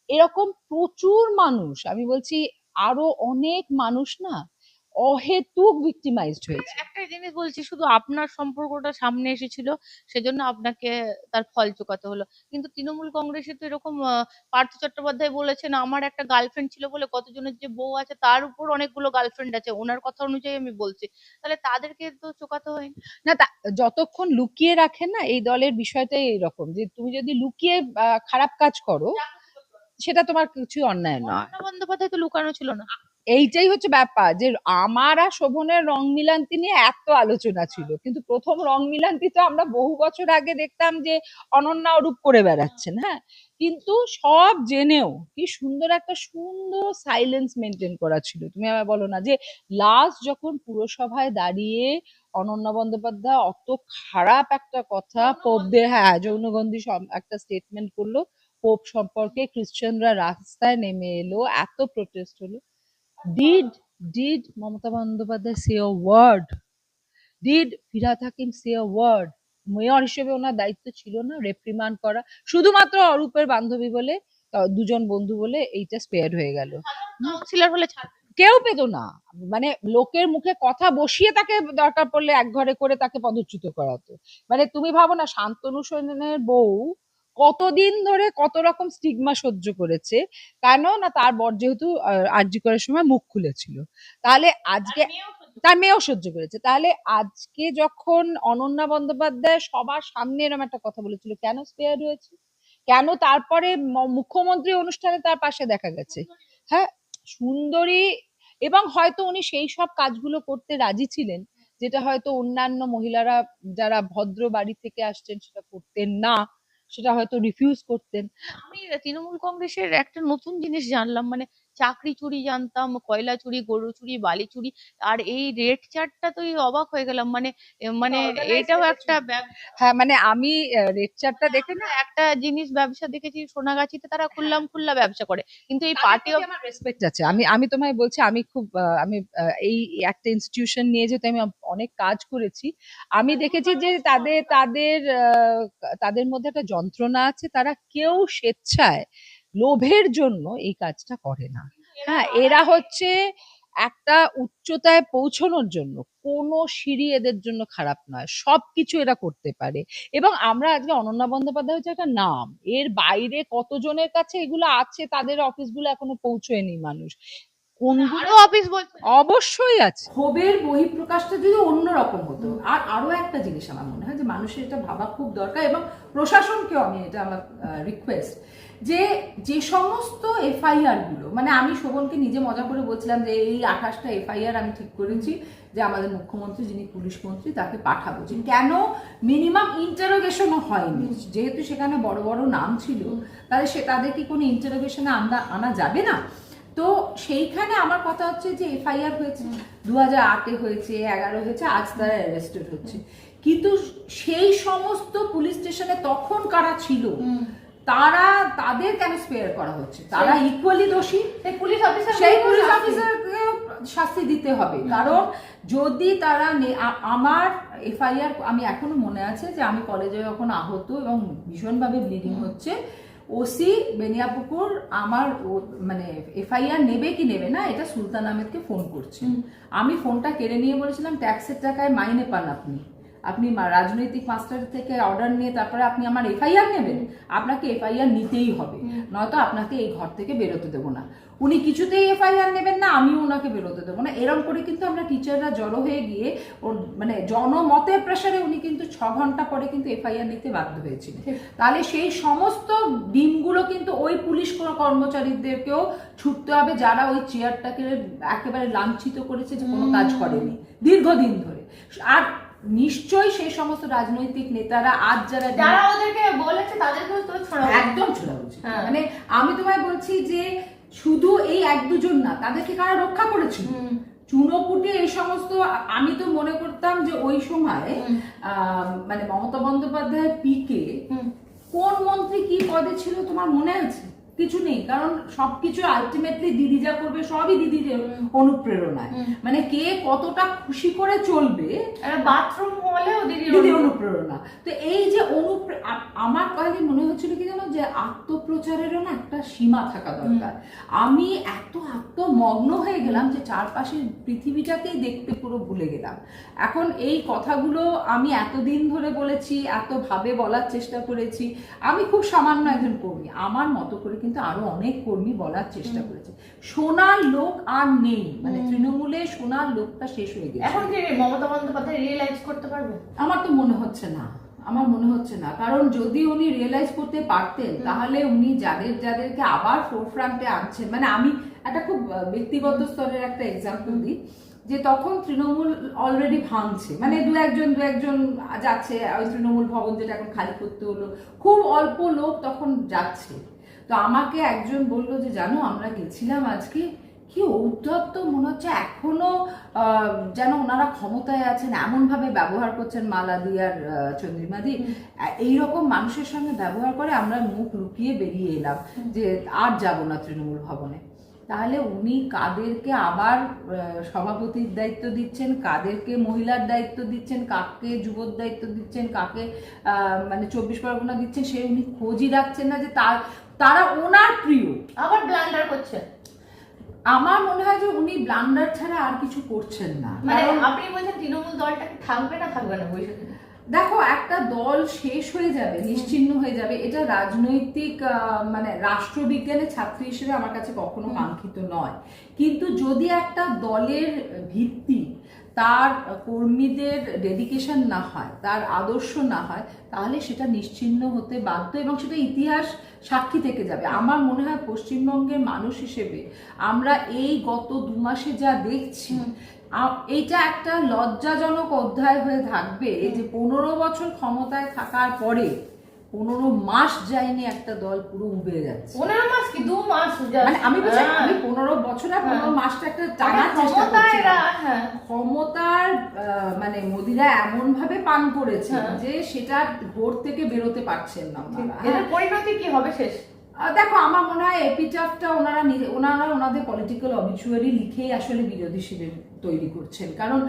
এরকম প্রচুর মানুষ, আমি বলছি আরো অনেক মানুষ না অহেতুক ভিক্টিমাইজড হয়েছে। একটা জিনিস বলছি, শুধু আপনার সম্পর্কটা সামনে এসেছিল সেজন্য আপনাকে তার ফল চোকাতে হলো, কিন্তু তৃণমূল কংগ্রেসে তো এরকম পার্থ চট্টোপাধ্যায় বলেছেন আমার একটা গার্লফ্রেন্ড ছিল বলে কতজনের যে বউ আছে তার উপর অনেকগুলো গার্লফ্রেন্ড আছে, ওনার কথা অনুযায়ী আমি বলছি, তাহলে তাদেরকে তো চোকাতে হয়নি। না যতক্ষণ লুকিয়ে রাখেন না, এই দলের বিষয়টাই এরকম যে তুমি যদি লুকিয়ে খারাপ কাজ করো সেটা তোমার কিছু অন্যায় নয়। মমতা বন্দ্যোপাধ্যায় তো লুকানো ছিল না। এইটাই হচ্ছে ব্যাপার যে আমার আর শোভনের রং মিলান্তি নিয়ে এত আলোচনা ছিল, কিন্তু প্রথম রং মিলান্তি তো আমরা বহু বছর আগে দেখতাম যে অনন্যা অরূপ করে বেড়াচ্ছেন, হ্যাঁ, কিন্তু সব জেনেও কি সুন্দর একটা সুন্দর সাইলেন্স মেনটেন করা ছিল। তুমি আবার বলো না যে লাস্ট যখন পুরসভায় দাঁড়িয়ে অনন্যা বন্দ্যোপাধ্যায় অত খারাপ একটা কথা পোপদের, হ্যাঁ যৌনগন্ধি একটা স্টেটমেন্ট করলো, পোপ সম্পর্কে খ্রিস্টানরা রাস্তায় নেমে এলো, এত প্রোটেস্ট হলো, did Mamata Bandyopadhyay say a word? Did Firhad Hakim say a word? Mayor হিসেবে ওনার দায়িত্ব ছিল না রেপ্রিমান্ড করা, শুধুমাত্র অরূপের বান্ধবী বলে, দুজন বন্ধু বলে এইটা স্পেয়ার হয়ে গেল। কাউন্সিলর হলে ছাড় কেউ পেত না, মানে লোকের মুখে কথা বসিয়ে তাকে দরকার পড়লে এক ঘরে করে তাকে পদচ্যুত করাতো। মানে তুমি ভাবো না শান্তনু সেনের বউ কতদিন ধরে কত রকম স্টিগমা সহ্য করেছে, কেন না তার বর যেহেতু আরজি করার সময় মুখ খুলেছিল, তাহলে আজকে তার মেয়েও সহ্য করেছে, তাহলে আজকে যখন অনন্যা বন্দ্যোপাধ্যায় সবার সামনে এরকম একটা কথা বলেছিল কেন স্পেয়ার হয়েছে, কেন তারপরে মুখ্যমন্ত্রী অনুষ্ঠানে তার পাশে দেখা গেছে, হ্যাঁ সুন্দরী, এবং হয়তো উনি সেই সব কাজগুলো করতে রাজি ছিলেন যেটা হয়তো অন্যান্য মহিলারা যারা ভদ্র বাড়ি থেকে আসছেন সেটা করতেন না, সেটা হয়তো রিফিউজ করতেন। আমি তৃণমূল কংগ্রেসের একটা নতুন জিনিস জানলাম, মানে চাকরি চুরি জানতাম, কয়লা চুরি, গরু চুরি, বালি চুরি, আর এই রেড চার্টটা তো অবাক হয়ে গেলাম, মানে মানে এটাও একটা হ্যাঁ মানে আমি রেড চার্টটা দেখে না একটা জিনিস ব্যবসা দেখেছি সোনাগাছিতে, তারা খুল্লা ব্যবসা করে, কিন্তু এই পার্টি অফ আমার রেসপেক্ট আছে। আমি আমি তোমায় বলছি আমি খুব আমি এই একটা ইনস্টিটিউশন নিয়ে যেতে আমি অনেক কাজ করেছি, আমি দেখেছি যে তাদের তাদের তাদের মধ্যে একটা যন্ত্রণা আছে, তারা কেউ স্বেচ্ছায় লোভের জন্য এই কাজটা করে না। হ্যাঁ এরা হচ্ছে একটা উচ্চতায় পৌঁছানোর জন্য কোনো সিঁড়ি এদের জন্য খারাপ নয়, সবকিছু এরা করতে পারে। এবং আমরা আজকে অনন্যা বন্দ্যোপাধ্যায় হচ্ছে একটা নাম, এর বাইরে কতজনের কাছে এগুলো আছে, তাদের অফিসগুলো এখনো পৌঁছয়নি মানুষ, কোনগুলো অফিস বলছে অবশ্যই আছে। ক্ষোভের বহিঃপ্রকাশটা যদি অন্যরকম হতো। আর আরো একটা জিনিস আমার মনে হয় যে মানুষের এটা ভাবা খুব দরকার, এবং প্রশাসনকেও আমি এটা আমার রিকোয়েস্ট, যে যে সমস্ত এফআইআর গুলো, মানে আমি শোভনকে নিজে মজা করে বলছিলাম যে এই 28টা এফআইআর আমি ঠিক করেছি যে আমাদের মুখ্যমন্ত্রী যিনি পুলিশ মন্ত্রী তাকে পাঠাবো, যে কেন মিনিমাম ইন্টারোগেশনও হয়নি, যেহেতু সেখানে বড় বড় নাম ছিল, তাহলে তাদের কি কোনো ইন্টারোগেশনে আনা যাবে না? তো সেইখানে আমার কথা হচ্ছে যে এফআইআর হয়েছে 2008-এ হয়েছে, 11 হয়েছে, আজ তারা অ্যারেস্টেড হচ্ছে, কিন্তু সেই সমস্ত পুলিশ স্টেশনে তখন কারা ছিল তাদের কেন স্পেয়ার করা হচ্ছে? তারা ইকুয়ালি দোষী, সেই পুলিশ অফিসারকে শাস্তি দিতে হবে। কারণ যদি তারা আমার এফআইআর আমি এখনো মনে আছে যে আমি কলেজে যখন আহত এবং ভীষণভাবে ব্লিডিং হচ্ছে, ওসি বেনিয়াপুকুর আমার মানে এফআইআর নেবে কি নেবে না এটা সুলতান আহমেদকে ফোন করছে। আমি ফোনটা কেড়ে নিয়ে বলেছিলাম ট্যাক্সের টাকায় মাইনে পান আপনি রাজনৈতিক মাস্টার থেকে অর্ডার নিয়ে তারপরে আপনি আমার এফআইআর নেবেন, আপনাকে এফআইআর নিতেই হবে, নয়তো আপনাকে এই ঘর থেকে বেরোতে দেবো না। উনি কিছুতেই এফআইআর নেবেন না, আমিও ওনাকে বেরোতে দেবো না। এরকম করে কিন্তু আমরা টিচাররা জড়ো হয়ে গিয়ে ওর মানে জনমতের প্রেসারে উনি কিন্তু 6 ঘন্টা পরে কিন্তু এফআইআর নিতে বাধ্য হয়েছিলেন। তাহলে সেই সমস্ত ডিমগুলো কিন্তু ওই পুলিশ কর্মচারীদেরকেও ছুটতে হবে যারা ওই চেয়ারটাকে একেবারে লাঞ্ছিত করেছে, যে কোনো কাজ করেনি দীর্ঘদিন ধরে। আর নিশ্চয়ই সেই সমস্ত রাজনৈতিক নেতারা আজ যারা ওদেরকে বলেছে তাদেরকেও তো একদম ছোড়া উচিত। মানে আমি তোমায় বলছি যে শুধু এই 1-2 না, তাদেরকে কারা রক্ষা করেছিল? চুনোপুটি এই সমস্ত। আমি তো মনে করতাম যে ওই সময় মানে মমতা বন্দ্যোপাধ্যায়ের পিকে কোন মন্ত্রী কি পদে ছিল তোমার মনে আছে? কিছু নেই, কারণ সবকিছু আলটিমেটলি দিদি যা করবে সবই দিদির অনুপ্রেরণায়। মানে কে কতটা খুশি করে চলবে বাথরুম হলেও দিদি অনুপ্রেরণা। তো এই যে আমার কাছে মনে হচ্ছিল কি জানো, যে আত্মপ্রচারেরও না একটা সীমা থাকা দরকার। আমি এত আত্মমগ্ন হয়ে গেলাম যে চারপাশের পৃথিবীটাকেই দেখতে পুরো ভুলে গেলাম। এখন এই কথাগুলো আমি এতদিন ধরে বলেছি, এত ভাবে বলার চেষ্টা করেছি। আমি খুব সামান্য একজন কর্মী, আমার মতো করে কিন্তু আরো অনেক কর্মী বলার চেষ্টা করেছে। শোনার লোক আর নেই, মানে তৃণমূলে শোনার লোকটা শেষ হয়ে গেছে। এখন কি মমতা বন্দ্যোপাধ্যায় রিয়েলাইজ করতে পারবে? আমার তো মনে হচ্ছে না, কারণ যদি উনি রিয়েলাইজ করতে পারতেন তাহলে উনি যাদেরকে আবার ফোরফ্রন্টে আনছেন, মানে আমি একটা খুব ব্যক্তিগত স্তরের একটা এক্সাম্পল দিই, যে তখন তৃণমূল অলরেডি ভাঙছে, মানে দু একজন যাচ্ছে, ওই তৃণমূল ভবন যেটা এখন খালি করতে হলো, খুব অল্প লোক তখন যাচ্ছে। তো আমাকে একজন বললো যে জানো আমরা গেছিলাম আজকে, কি ঔদ্ধত্য, মনে হচ্ছে এখনো যেন ওনারা ক্ষমতায় আছেন, এমন ভাবে ব্যবহার করছেন মালাদি আর চন্দ্রিমাদি, এইরকম মানুষের সঙ্গে ব্যবহার করে। আমরা মুখ লুকিয়ে বেরিয়ে এলাম যে আর যাব না তৃণমূল ভবনে। তাহলে উনি কাদেরকে আবার সভাপতির দায়িত্ব দিচ্ছেন, কাদেরকে মহিলার দায়িত্ব দিচ্ছেন, কাকে যুবর দায়িত্ব দিচ্ছেন, কাকে মানে 24 পরগনা দিচ্ছেন, সে উনি খোঁজই রাখছেন না যে তারা ওনার প্রিয়। আবার ব্লান্ডার করছে। আমার মনে হয় যে উনি ব্লান্ডার ছাড়া আর কিছু করছেন না। মানে আপনি বলছেন তৃণমূল দলটা থাকবে না বৈশাখী? দেখো, একটা দল শেষ হয়ে যাবে, নিশ্চিহ্ন হয়ে যাবে, এটা রাজনৈতিক মানে রাষ্ট্রবিজ্ঞানের ছাত্রী হিসেবে আমার কাছে কখনো কাঙ্ক্ষিত নয়। কিন্তু যদি একটা দলের ভিত্তি তার কর্মীদের ডেডিকেশন না হয়, তার আদর্শ না হয়, তাহলে সেটা নিশ্চিহ্ন হতে বাধ্য, এবং সেটা ইতিহাস সাক্ষী থেকে যাবে। আমার মনে হয় পশ্চিমবঙ্গের মানুষ হিসেবে আমরা এই গত 2 মাসে যা দেখছি, এইটা একটা লজ্জাজনক অধ্যায় হয়ে থাকবে যে 15 বছর ক্ষমতায় থাকার পরে 15 মাস যায়নি একটা দল পুরো উবে যাচ্ছে। 15 মাস কি 2 মাস? মানে আমি 15 বছর আর 15 মাসটা একটা টানার চেষ্টা করছি। ক্ষমতার মানে মোদিরা এমন ভাবে পান করেছে যে সেটা ঘোর থেকে বেরোতে পারছেন না। এর পরিণতি কি হবে শেষ? দেখো, আমার মনে হয় এপিটাফটা ওনাদের পলিটিক্যাল অবিচুয়ারি লিখেই আসলে বিরোধী শিবির তৈরি করছেন। কারণ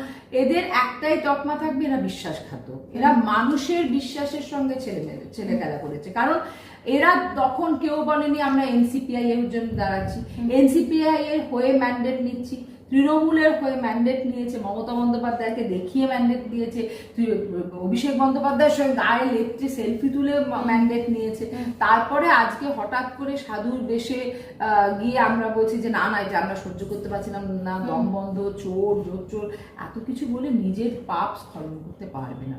এদের একটাই তকমা থাকবে, এরা বিশ্বাসঘাতক, এরা মানুষের বিশ্বাসের সঙ্গে ছেলে খেলা করেছে। কারণ এরা তখন কেউ বলেনি আমরা এনসিপিআই এর জন্য দাঁড়াচ্ছি, এনসিপিআই এর হয়ে ম্যান্ডেট নিচ্ছি, তৃণমূলের হয়ে ম্যান্ডেট নিয়েছে, মমতা বন্দ্যোপাধ্যায়কে দেখিয়ে ম্যান্ডেট দিয়েছে, অভিষেক বন্দ্যোপাধ্যায়ের সঙ্গে গায়ে লেপটে সেলফি তুলে ম্যান্ডেট নিয়েছে। তারপরে আজকে হঠাৎ করে সাধুর বেশে গিয়ে আমরা বলছি যে না এটা আমরা সহ্য করতে পারছিলাম না, দমবন্ধ, চোর, এত কিছু বলে নিজের পাপ স্খলন করতে পারবে না।